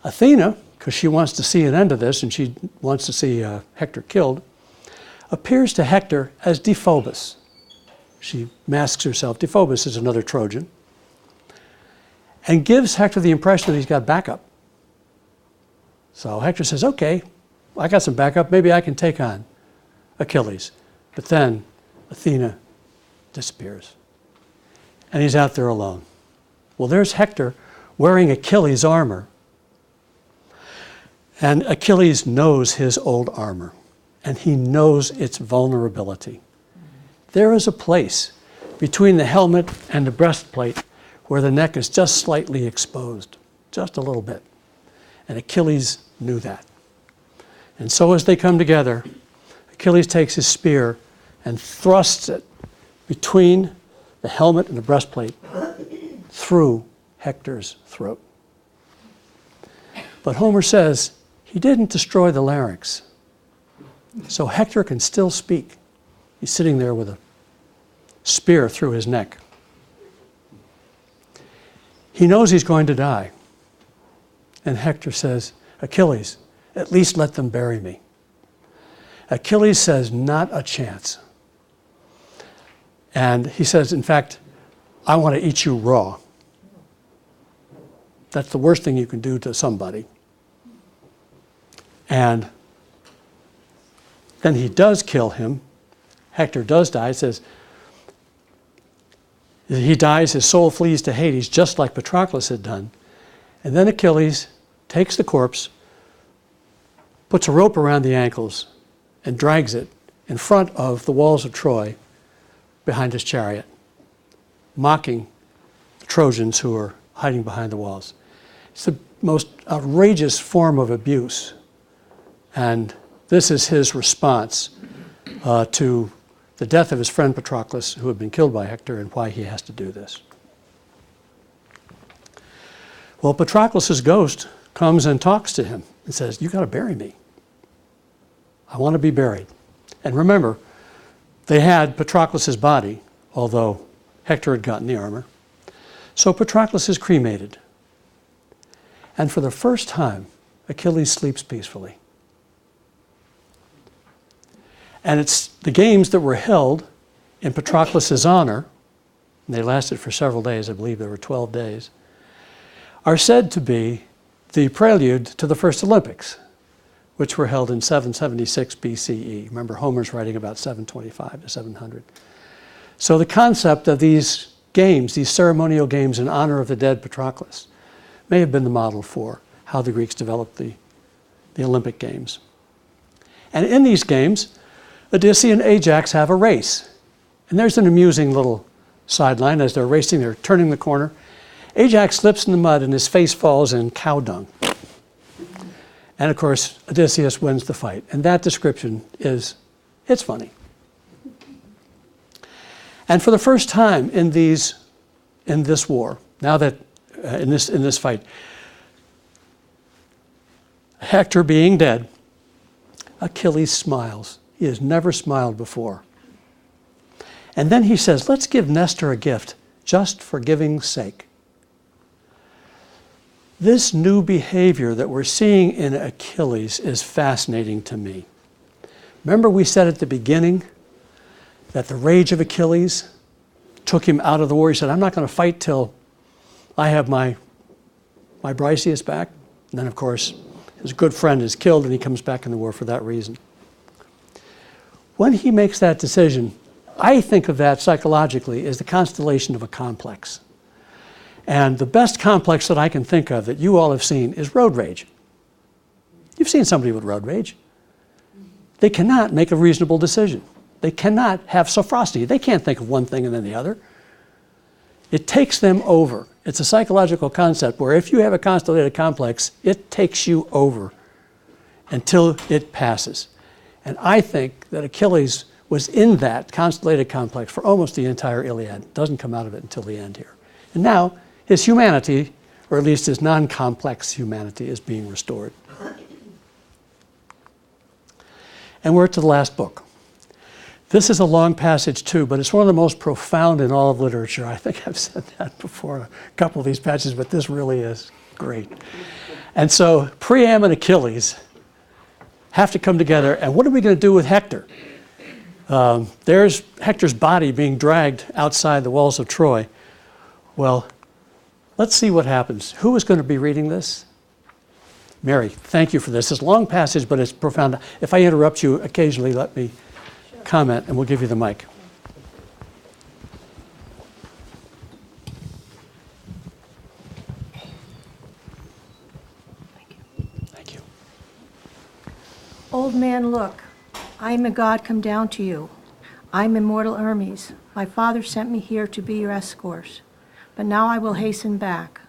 Athena, because she wants to see an end to this and she wants to see Hector killed, appears to Hector as Dephobos. She masks herself. Dephobos is another Trojan. And gives Hector the impression that he's got backup. So Hector says, okay, I got some backup. Maybe I can take on Achilles. But then Athena disappears. And he's out there alone. Well, there's Hector wearing Achilles' armor. And Achilles knows his old armor. And he knows its vulnerability. There is a place between the helmet and the breastplate where the neck is just slightly exposed, just a little bit. And Achilles knew that. And so as they come together, Achilles takes his spear and thrusts it between the helmet and the breastplate through Hector's throat. But Homer says he didn't destroy the larynx. So Hector can still speak. He's sitting there with a spear through his neck. He knows he's going to die. And Hector says, Achilles, at least let them bury me. Achilles says, not a chance. And he says, in fact, I want to eat you raw. That's the worst thing you can do to somebody. And then he does kill him. Hector does die. It says, he dies, his soul flees to Hades, just like Patroclus had done. And then Achilles takes the corpse, puts a rope around the ankles, and drags it in front of the walls of Troy behind his chariot, mocking the Trojans who are hiding behind the walls. It's the most outrageous form of abuse. And this is his response to the death of his friend Patroclus, who had been killed by Hector, and why he has to do this. Well, Patroclus' ghost comes and talks to him and says, you got to bury me. I want to be buried. And remember, they had Patroclus' body, although Hector had gotten the armor. So Patroclus is cremated. And for the first time, Achilles sleeps peacefully. And it's the games that were held in Patroclus' honor, and they lasted for several days, I believe there were 12 days, are said to be the prelude to the first Olympics, which were held in 776 BCE. Remember, Homer's writing about 725 to 700. So the concept of these games, these ceremonial games in honor of the dead Patroclus, may have been the model for how the Greeks developed the Olympic Games. And in these games, Odysseus and Ajax have a race. And there's an amusing little sideline. As they're racing, they're turning the corner. Ajax slips in the mud and his face falls in cow dung. And of course, Odysseus wins the fight. And that description it's funny. And for the first time in this war, now that in this fight, Hector being dead, Achilles smiles. He has never smiled before. And then he says, let's give Nestor a gift, just for giving's sake. This new behavior that we're seeing in Achilles is fascinating to me. Remember we said at the beginning that the rage of Achilles took him out of the war. He said, I'm not going to fight till I have my Briseis back. And then, of course, his good friend is killed and he comes back in the war for that reason. When he makes that decision, I think of that psychologically as the constellation of a complex. And the best complex that I can think of that you all have seen is road rage. You've seen somebody with road rage. They cannot make a reasonable decision. They cannot have sophrosity. They can't think of one thing and then the other. It takes them over. It's a psychological concept where if you have a constellated complex, it takes you over until it passes. And I think that Achilles was in that constellated complex for almost the entire Iliad. Doesn't come out of it until the end here. And now his humanity, or at least his non-complex humanity, is being restored. And we're to the last book. This is a long passage too, but it's one of the most profound in all of literature. I think I've said that before in a couple of these passages, but this really is great. And so Priam and Achilles have to come together, and what are we going to do with Hector? There's Hector's body being dragged outside the walls of Troy. Well, let's see what happens. Who is going to be reading this? Mary, thank you for this. It's a long passage, but it's profound. If I interrupt you occasionally, let me comment, and we'll give you the mic. Thank you. Old man, look, I am a god come down to you. I am immortal Hermes. My father sent me here to be your escort. But now I will hasten back.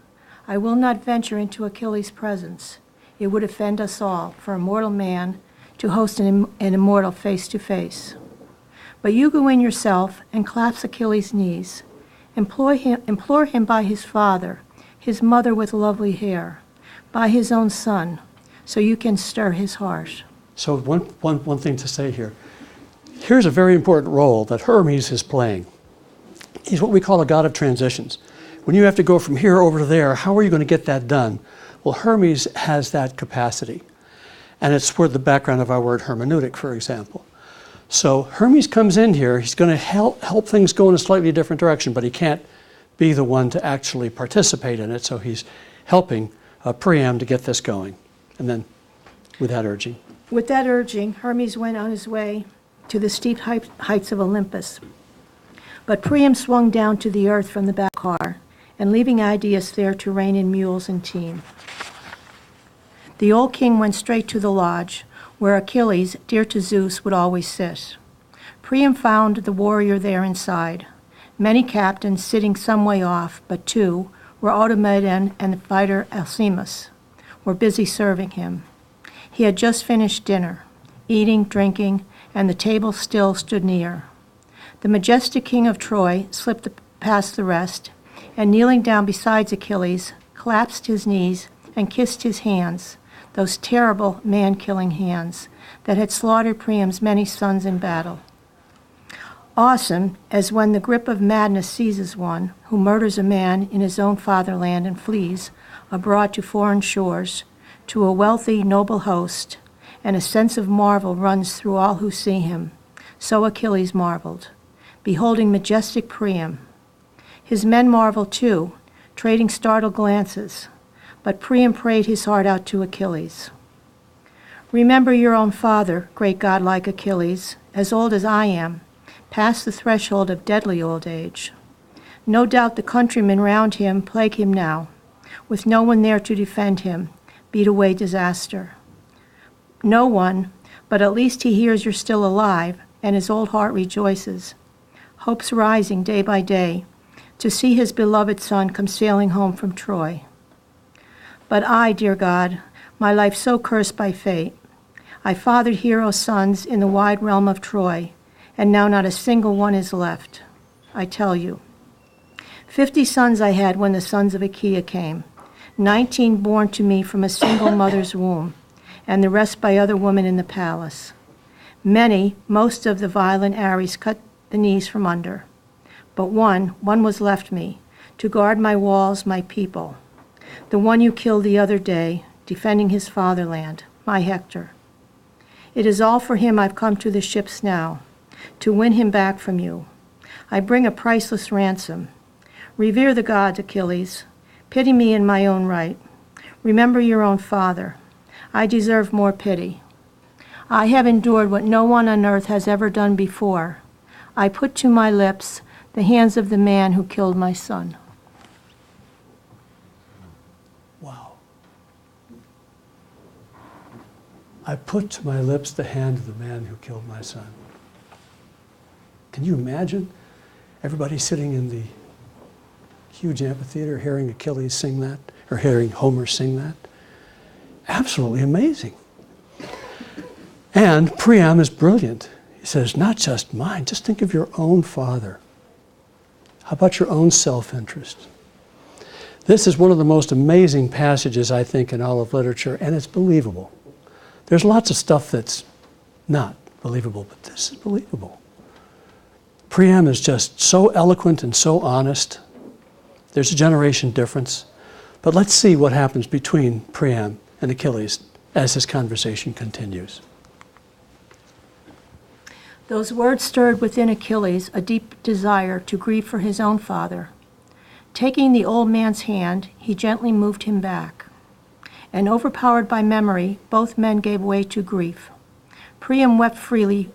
I will not venture into Achilles' presence. It would offend us all for a mortal man to host an immortal face to face. But you go in yourself and clasp Achilles' knees. Implore him by his father, his mother with lovely hair, by his own son, so you can stir his heart. So one thing to say here. Here's a very important role that Hermes is playing. He's what we call a god of transitions. When you have to go from here over to there, how are you going to get that done? Well, Hermes has that capacity. And it's for the background of our word hermeneutic, for example. So Hermes comes in here, he's going to help things go in a slightly different direction, but he can't be the one to actually participate in it, so he's helping Priam to get this going. And then, with that urging. With that urging, Hermes went on his way to the steep heights of Olympus. But Priam swung down to the earth from the back car, and leaving Idaeus there to rein in mules and team. The old king went straight to the lodge, where Achilles, dear to Zeus, would always sit. Priam found the warrior there inside. Many captains sitting some way off, but two, were Automedon and the fighter Alcimus, were busy serving him. He had just finished dinner, eating, drinking, and the table still stood near. The majestic king of Troy slipped past the rest, and kneeling down beside Achilles, clasped his knees and kissed his hands, those terrible man-killing hands that had slaughtered Priam's many sons in battle. Awesome as when the grip of madness seizes one who murders a man in his own fatherland and flees abroad to foreign shores, to a wealthy, noble host, and a sense of marvel runs through all who see him. So Achilles marveled, beholding majestic Priam. His men marveled too, trading startled glances, but Priam prayed his heart out to Achilles. Remember your own father, great godlike Achilles, as old as I am, past the threshold of deadly old age. No doubt the countrymen round him plague him now, with no one there to defend him, beat away disaster. No one, but at least he hears you're still alive, and his old heart rejoices, hopes rising day by day, to see his beloved son come sailing home from Troy. But I, dear God, my life so cursed by fate, I fathered hero sons in the wide realm of Troy, and now not a single one is left. I tell you, 50 sons I had when the sons of Achaea came, 19 born to me from a single mother's womb, and the rest by other women in the palace. Many, most of the violent Ares cut the knees from under, but one was left me, to guard my walls, my people. The one you killed the other day, defending his fatherland, my Hector. It is all for him I've come to the ships now, to win him back from you. I bring a priceless ransom. Revere the gods, Achilles. Pity me in my own right. Remember your own father. I deserve more pity. I have endured what no one on earth has ever done before. I put to my lips the hands of the man who killed my son. Wow. I put to my lips the hand of the man who killed my son. Can you imagine everybody sitting in the huge amphitheater hearing Achilles sing that, or hearing Homer sing that? Absolutely amazing. And Priam is brilliant. He says, not just mine, just think of your own father. How about your own self-interest? This is one of the most amazing passages, I think, in all of literature, and it's believable. There's lots of stuff that's not believable, but this is believable. Priam is just so eloquent and so honest. There's a generation difference. But let's see what happens between Priam and Achilles as this conversation continues. Those words stirred within Achilles a deep desire to grieve for his own father. Taking the old man's hand, he gently moved him back. And overpowered by memory, both men gave way to grief. Priam wept freely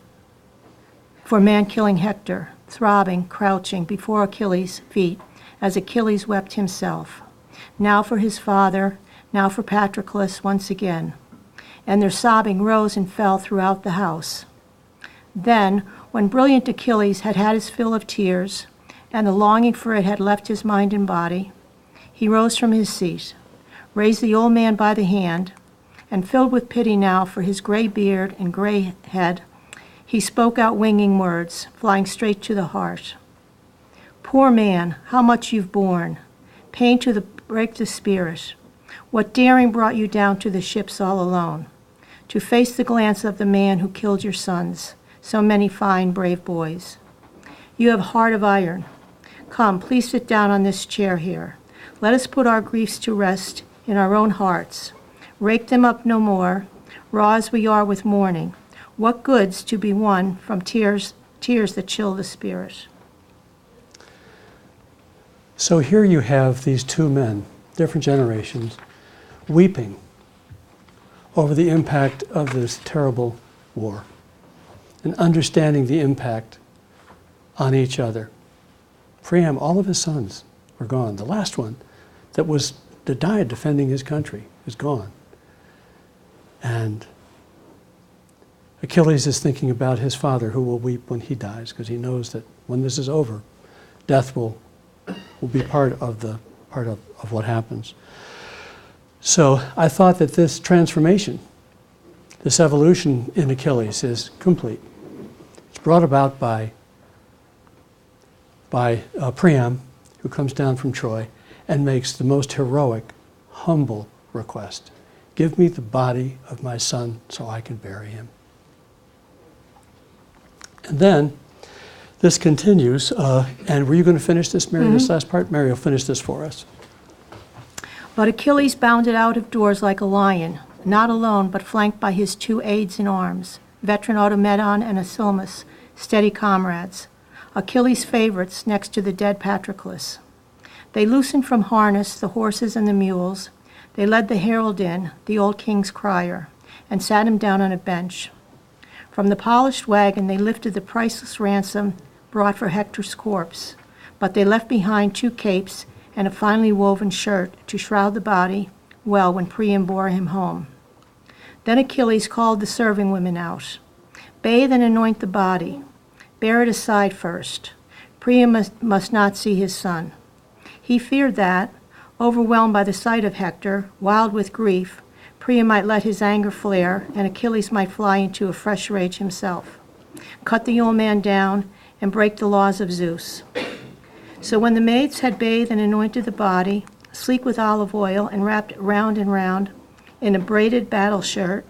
for man-killing Hector, throbbing, crouching before Achilles' feet, as Achilles wept himself. Now for his father, now for Patroclus once again. And their sobbing rose and fell throughout the house. Then, when brilliant Achilles had had his fill of tears, and the longing for it had left his mind and body, he rose from his seat, raised the old man by the hand, and filled with pity now for his gray beard and gray head, he spoke out winging words, flying straight to the heart. Poor man, how much you've borne, pain to break the spirit. What daring brought you down to the ships all alone, to face the glance of the man who killed your sons, so many fine, brave boys. You have heart of iron. Come, please sit down on this chair here. Let us put our griefs to rest in our own hearts. Rake them up no more, raw as we are with mourning. What good's to be won from tears that chill the spirit? So here you have these two men, different generations, weeping over the impact of this terrible war and understanding the impact on each other. Priam, all of his sons were gone. The last one that died defending his country is gone. And Achilles is thinking about his father, who will weep when he dies, because he knows that when this is over, death will be part of what happens. So I thought that this transformation, this evolution in Achilles is complete. It's brought about by Priam, who comes down from Troy and makes the most heroic, humble request. Give me the body of my son so I can bury him. And then this continues, and were you going to finish this, Mary, this last part? Mary will finish this for us. But Achilles bounded out of doors like a lion, not alone, but flanked by his two aides in arms, veteran Automedon and Asilmus, steady comrades, Achilles' favorites next to the dead Patroclus. They loosened from harness the horses and the mules. They led the herald in, the old king's crier, and sat him down on a bench. From the polished wagon they lifted the priceless ransom brought for Hector's corpse, but they left behind 2 capes and a finely woven shirt to shroud the body well when Priam bore him home. Then Achilles called the serving women out. Bathe and anoint the body. Bear it aside first. Priam must not see his son. He feared that, overwhelmed by the sight of Hector, wild with grief, Priam might let his anger flare, and Achilles might fly into a fresh rage himself, cut the old man down, and break the laws of Zeus. So when the maids had bathed and anointed the body, sleek with olive oil and wrapped round and round in a braided battle shirt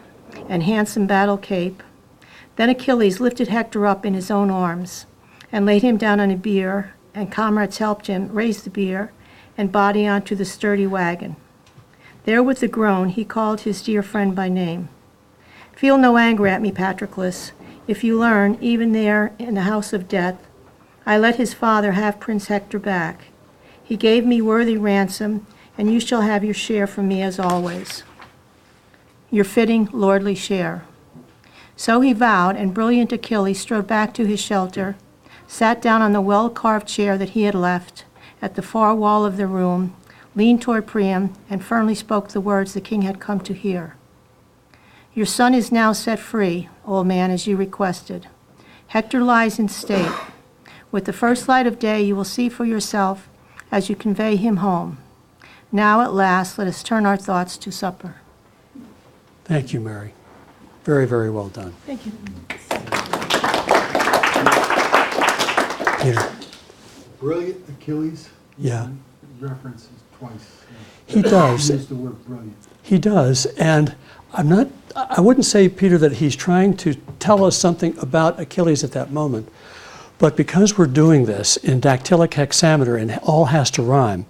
and handsome battle cape, then Achilles lifted Hector up in his own arms and laid him down on a bier, and comrades helped him raise the bier and body onto the sturdy wagon. There with a groan he called his dear friend by name. Feel no anger at me, Patroclus, if you learn, even there in the house of death, I let his father have Prince Hector back. He gave me worthy ransom, and you shall have your share from me as always, your fitting lordly share. So he vowed, and brilliant Achilles strode back to his shelter, sat down on the well-carved chair that he had left at the far wall of the room, leaned toward Priam, and firmly spoke the words the king had come to hear. Your son is now set free, old man, as you requested. Hector lies in state. With the first light of day you will see for yourself as you convey him home. Now at last let us turn our thoughts to supper. Thank you, Mary. Very, very well done. Thank you. Peter. Brilliant Achilles. Yeah. References twice. He does. He used the word brilliant. He does, and I wouldn't say, Peter, that he's trying to tell us something about Achilles at that moment, but because we're doing this in dactylic hexameter and all has to rhyme,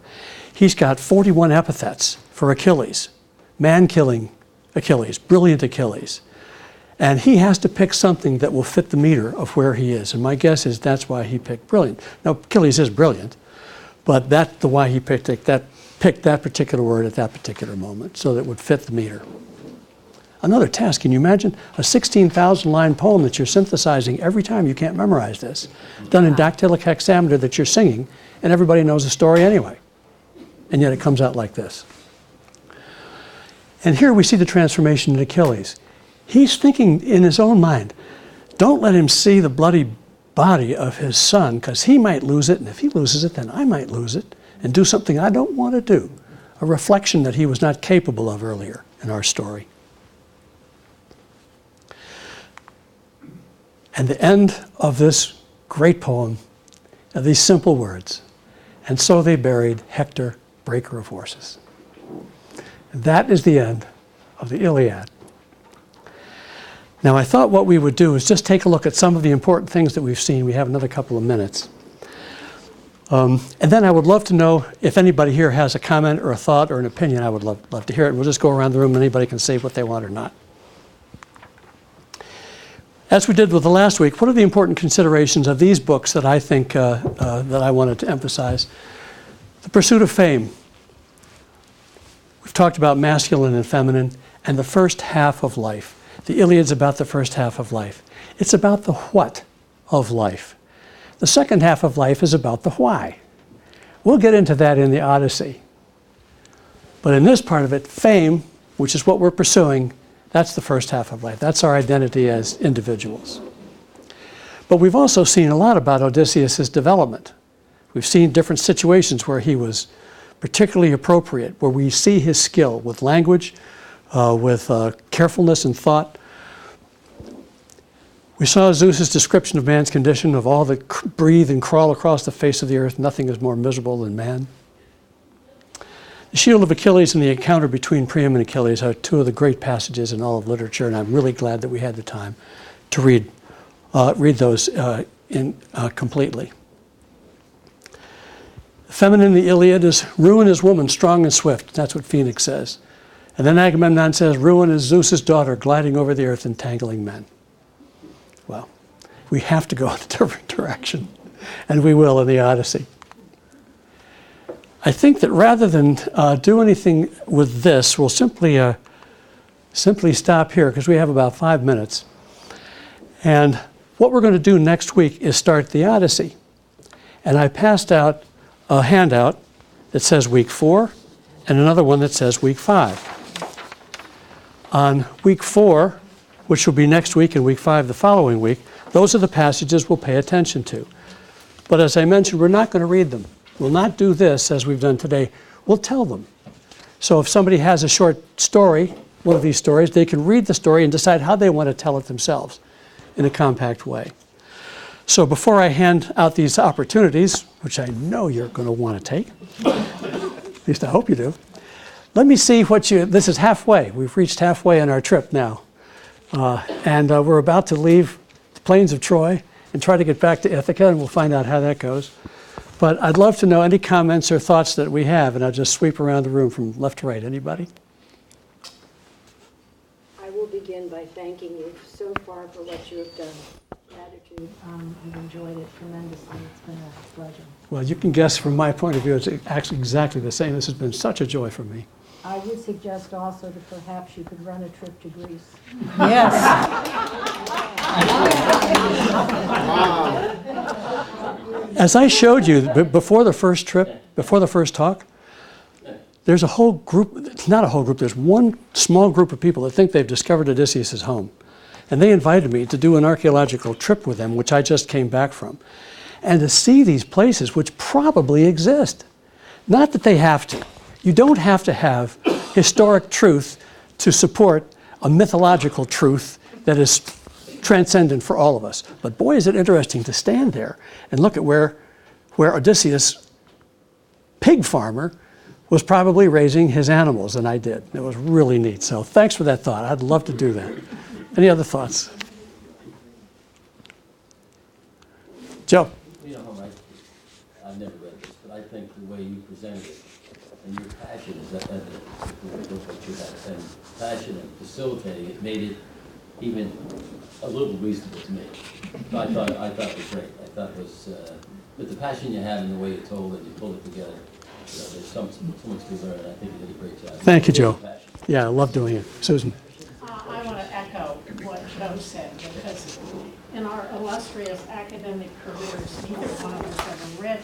he's got 41 epithets for Achilles. Man-killing Achilles, brilliant Achilles. And he has to pick something that will fit the meter of where he is, and my guess is that's why he picked brilliant. Now, Achilles is brilliant, but that's the why he picked that particular word at that particular moment, so that it would fit the meter. Another task, can you imagine a 16,000 line poem that you're synthesizing every time? You can't memorize this. Done in dactylic hexameter that you're singing, and everybody knows the story anyway. And yet it comes out like this. And here we see the transformation in Achilles. He's thinking in his own mind, don't let him see the bloody body of his son, because he might lose it, and if he loses it, then I might lose it, and do something I don't want to do. A reflection that he was not capable of earlier in our story. And the end of this great poem are these simple words. And so they buried Hector, breaker of horses. And that is the end of the Iliad. Now I thought what we would do is just take a look at some of the important things that we've seen. We have another couple of minutes. And then I would love to know if anybody here has a comment or a thought or an opinion. I would love to hear it. We'll just go around the room and anybody can say what they want or not. As we did with the last week, what are the important considerations of these books that I think that I wanted to emphasize? The pursuit of fame. We've talked about masculine and feminine, and the first half of life. The Iliad's about the first half of life. It's about the what of life. The second half of life is about the why. We'll get into that in the Odyssey. But in this part of it, fame, which is what we're pursuing, that's the first half of life. That's our identity as individuals. But we've also seen a lot about Odysseus' development. We've seen different situations where he was particularly appropriate, where we see his skill with language, with carefulness and thought. We saw Zeus's description of man's condition, of all that breathe and crawl across the face of the earth. Nothing is more miserable than man. The Shield of Achilles and the encounter between Priam and Achilles are two of the great passages in all of literature, and I'm really glad that we had the time to read those completely. Feminine in the Iliad is ruin is woman, strong and swift. That's what Phoenix says. And then Agamemnon says, ruin is Zeus's daughter, gliding over the earth, entangling men. Well, we have to go in a different direction, and we will in the Odyssey. I think that rather than do anything with this, we'll simply stop here because we have about 5 minutes. And what we're going to do next week is start the Odyssey. And I passed out a handout that says week 4 and another one that says week 5. On week 4, which will be next week, and week 5 the following week, those are the passages we'll pay attention to. But as I mentioned, we're not going to read them. We'll not do this as we've done today. We'll tell them. So if somebody has a short story, one of these stories, they can read the story and decide how they want to tell it themselves in a compact way. So before I hand out these opportunities, which I know you're going to want to take, at least I hope you do, let me see this is halfway. We've reached halfway on our trip now. And we're about to leave the plains of Troy and try to get back to Ithaca, and we'll find out how that goes. But I'd love to know any comments or thoughts that we have, and I'll just sweep around the room from left to right. Anybody? I will begin by thanking you so far for what you have done. Gratitude. I've enjoyed it tremendously. It's been a pleasure. Well, you can guess from my point of view, it's actually exactly the same. This has been such a joy for me. I would suggest also that perhaps you could run a trip to Greece. As I showed you before the first trip, before the first talk, there's a whole group, it's not a whole group, there's one small group of people that think they've discovered Odysseus' home. And they invited me to do an archaeological trip with them, which I just came back from, and to see these places which probably exist. Not that they have to. You don't have to have historic truth to support a mythological truth that is transcendent for all of us. But boy, is it interesting to stand there and look at where Odysseus, pig farmer, was probably raising his animals, and I did. It was really neat. So thanks for that thought. I'd love to do that. Any other thoughts? Joe? You know, Homer, I've never read this, but I think the way you presented it and your passion is evident with what you have, and passion and facilitating it made it even a little reasonable to me. So I thought it was great. I thought it was, with the passion you have and the way you told it, you pulled it together. You know, there's so much to be learned. I think you did a great job. Thank you, Joe. Yeah, I love doing it. Susan? I want to echo what Joe said, because in our illustrious academic careers, neither one of us ever read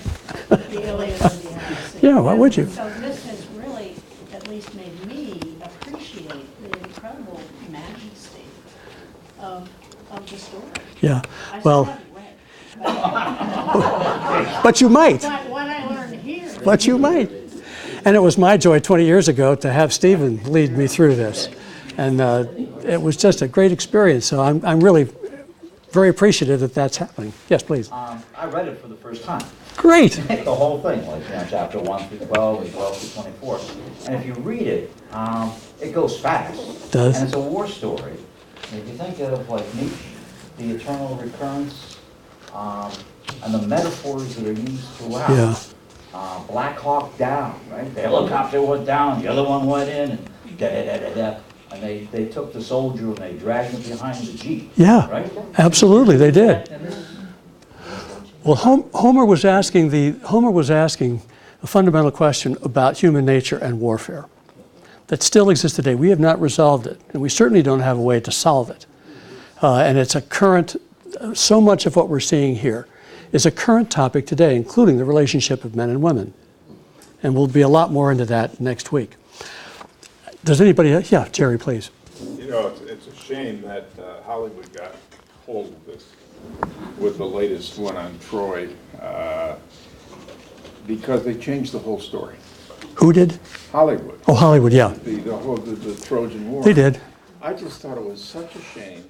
the Iliad and the Odyssey. Yeah, why would you? So this has really, at least made me appreciate the incredible majesty of the story. Yeah, I still well, haven't read, but you might. but what I learned here. But you might. And it was my joy 20 years ago to have Stephen lead me through this. And it was just a great experience. So I'm really very appreciative that that's happening. Yes, please. I read it for the first time. Great. The whole thing, like, chapter 1 through 12 and 12 through 24. And if you read it, it goes fast. It does. And it's a war story. And if you think of, like, Nietzsche, the eternal recurrence, and the metaphors that are used throughout. Yeah. Black Hawk Down, right? The helicopter went down, the other one went in, and da-da-da-da-da. And they took the soldier and they dragged him behind the jeep. Yeah, right? absolutely, they did. Well, Homer was asking a fundamental question about human nature and warfare that still exists today. We have not resolved it, and we certainly don't have a way to solve it. And it's a current, so much of what we're seeing here is a current topic today, including the relationship of men and women. And we'll be a lot more into that next week. Does anybody, yeah, Jerry, please. You know, it's a shame that Hollywood got hold of this with the latest one on Troy, because they changed the whole story. Who did? Hollywood. Oh, Hollywood, yeah. The Trojan War. They did. I just thought it was such a shame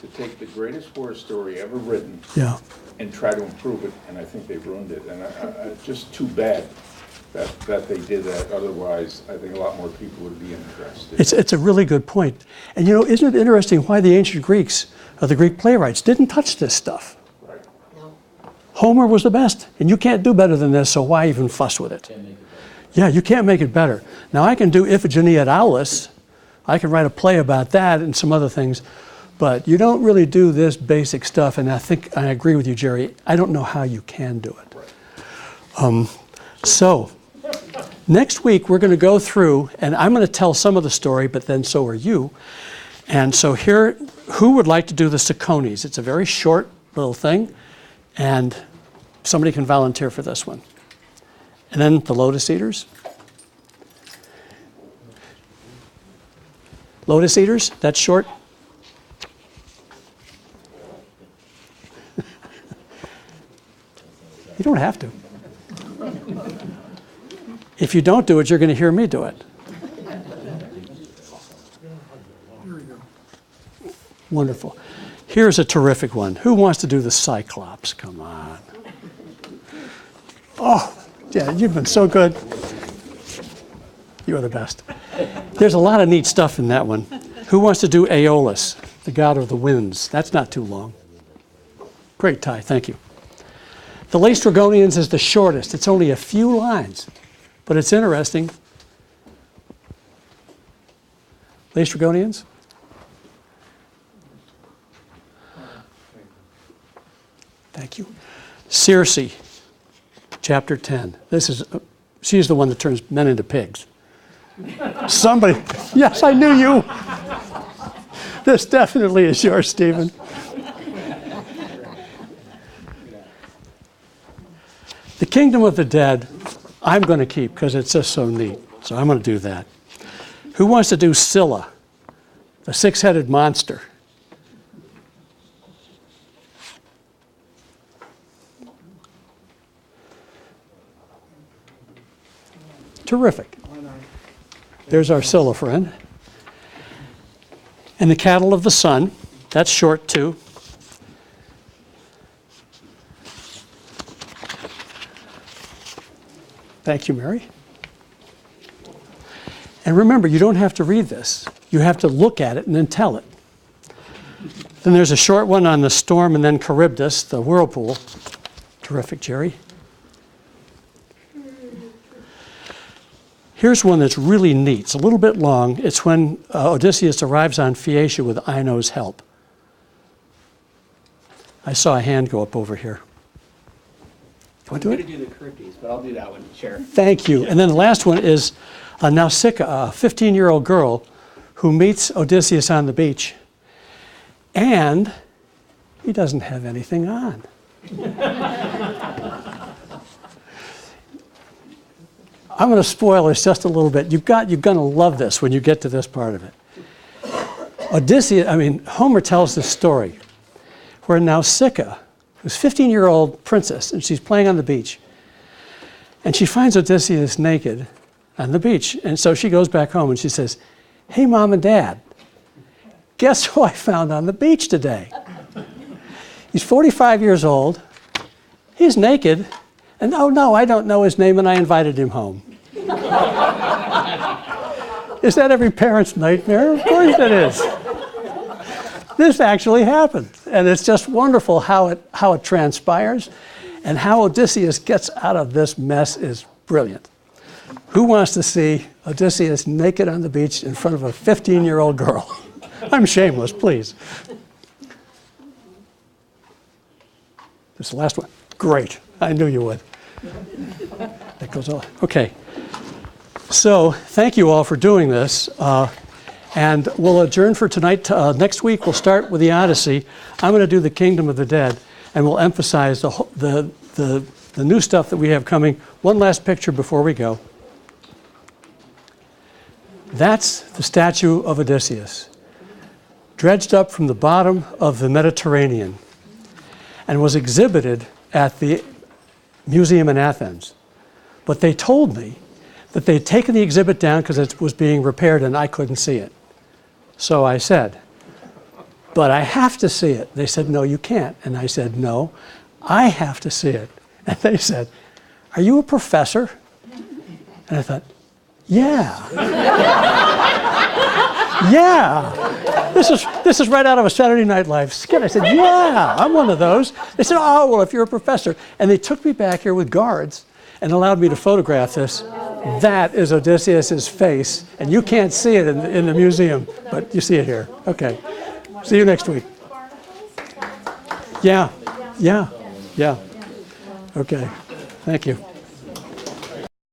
to take the greatest war story ever written, Yeah. and try to improve it, and I think they ruined it. And it's just too bad that they did that. Otherwise, I think a lot more people would be interested. It's a really good point. And you know, isn't it interesting why the ancient Greeks, the Greek playwrights, didn't touch this stuff? Right. Homer was the best, and you can't do better than this, so why even fuss with it? Yeah, you can't make it better. Now, I can do Iphigenia at Aulis. I can write a play about that and some other things, but you don't really do this basic stuff, and I agree with you, Jerry. I don't know how you can do it. So, next week we're going to go through, and I'm going to tell some of the story, but then so are you. And so here, who would like to do the Sacones? It's a very short little thing, and somebody can volunteer for this one. And then the Lotus Eaters. Lotus Eaters, that's short. You don't have to. If you don't do it, you're going to hear me do it. Wonderful. Here's a terrific one. Who wants to do the Cyclops? Come on. Oh, yeah, you've been so good. You are the best. There's a lot of neat stuff in that one. Who wants to do Aeolus, the god of the winds? That's not too long. Great, Ty, thank you. The Laestrygonians is the shortest. It's only a few lines, but it's interesting. Laestrygonians? Thank you. Circe, chapter 10. She's the one that turns men into pigs. Somebody, yes, I knew you. This definitely is yours, Stephen. The Kingdom of the Dead, I'm going to keep because it's just so neat. So I'm going to do that. Who wants to do Scylla, the six-headed monster? Terrific. There's our Scylla friend. And the Cattle of the Sun. That's short too. Thank you, Mary. And remember, you don't have to read this. You have to look at it and then tell it. Then there's a short one on the storm and then Charybdis, the whirlpool. Terrific, Jerry. Here's one that's really neat. It's a little bit long. It's when Odysseus arrives on Phaeacia with Ino's help. I saw a hand go up over here. You want to do it? I'm going to do the Charybdis, but I'll do that one. Sure. Thank you. And then the last one is Nausicaa, a 15-year-old girl who meets Odysseus on the beach. And he doesn't have anything on. I'm going to spoil this just a little bit. You're going to love this when you get to this part of it. Homer tells this story where Nausicaa, who's a 15-year-old princess, and she's playing on the beach, and she finds Odysseus naked on the beach. And so she goes back home and she says, "Hey, Mom and Dad, guess who I found on the beach today? He's 45 years old, he's naked, and oh no, I don't know his name, and I invited him home." Is that every parent's nightmare? Of course it is. This actually happened, and it's just wonderful how it transpires, and how Odysseus gets out of this mess is brilliant. Who wants to see Odysseus naked on the beach in front of a 15-year-old girl? I'm shameless, please. This is the last one. Great. I knew you would. That goes on. Okay. So thank you all for doing this. And we'll adjourn for tonight. Next week, we'll start with the Odyssey. I'm going to do the Kingdom of the Dead, and we'll emphasize the new stuff that we have coming. One last picture before we go. That's the statue of Odysseus, dredged up from the bottom of the Mediterranean, and was exhibited at the museum in Athens. But they told me that they'd taken the exhibit down because it was being repaired and I couldn't see it. So I said, "But I have to see it." They said, "No, you can't." And I said, "No, I have to see it." And they said, "Are you a professor?" And I thought, yeah. Yeah. This is right out of a Saturday Night Live skit. I said, "Yeah, I'm one of those." They said, "Oh, well, if you're a professor." And they took me back here with guards and allowed me to photograph this. That is Odysseus's face, and you can't see it in the museum, but you see it here. Okay. See you next week. Yeah. Okay. Thank you.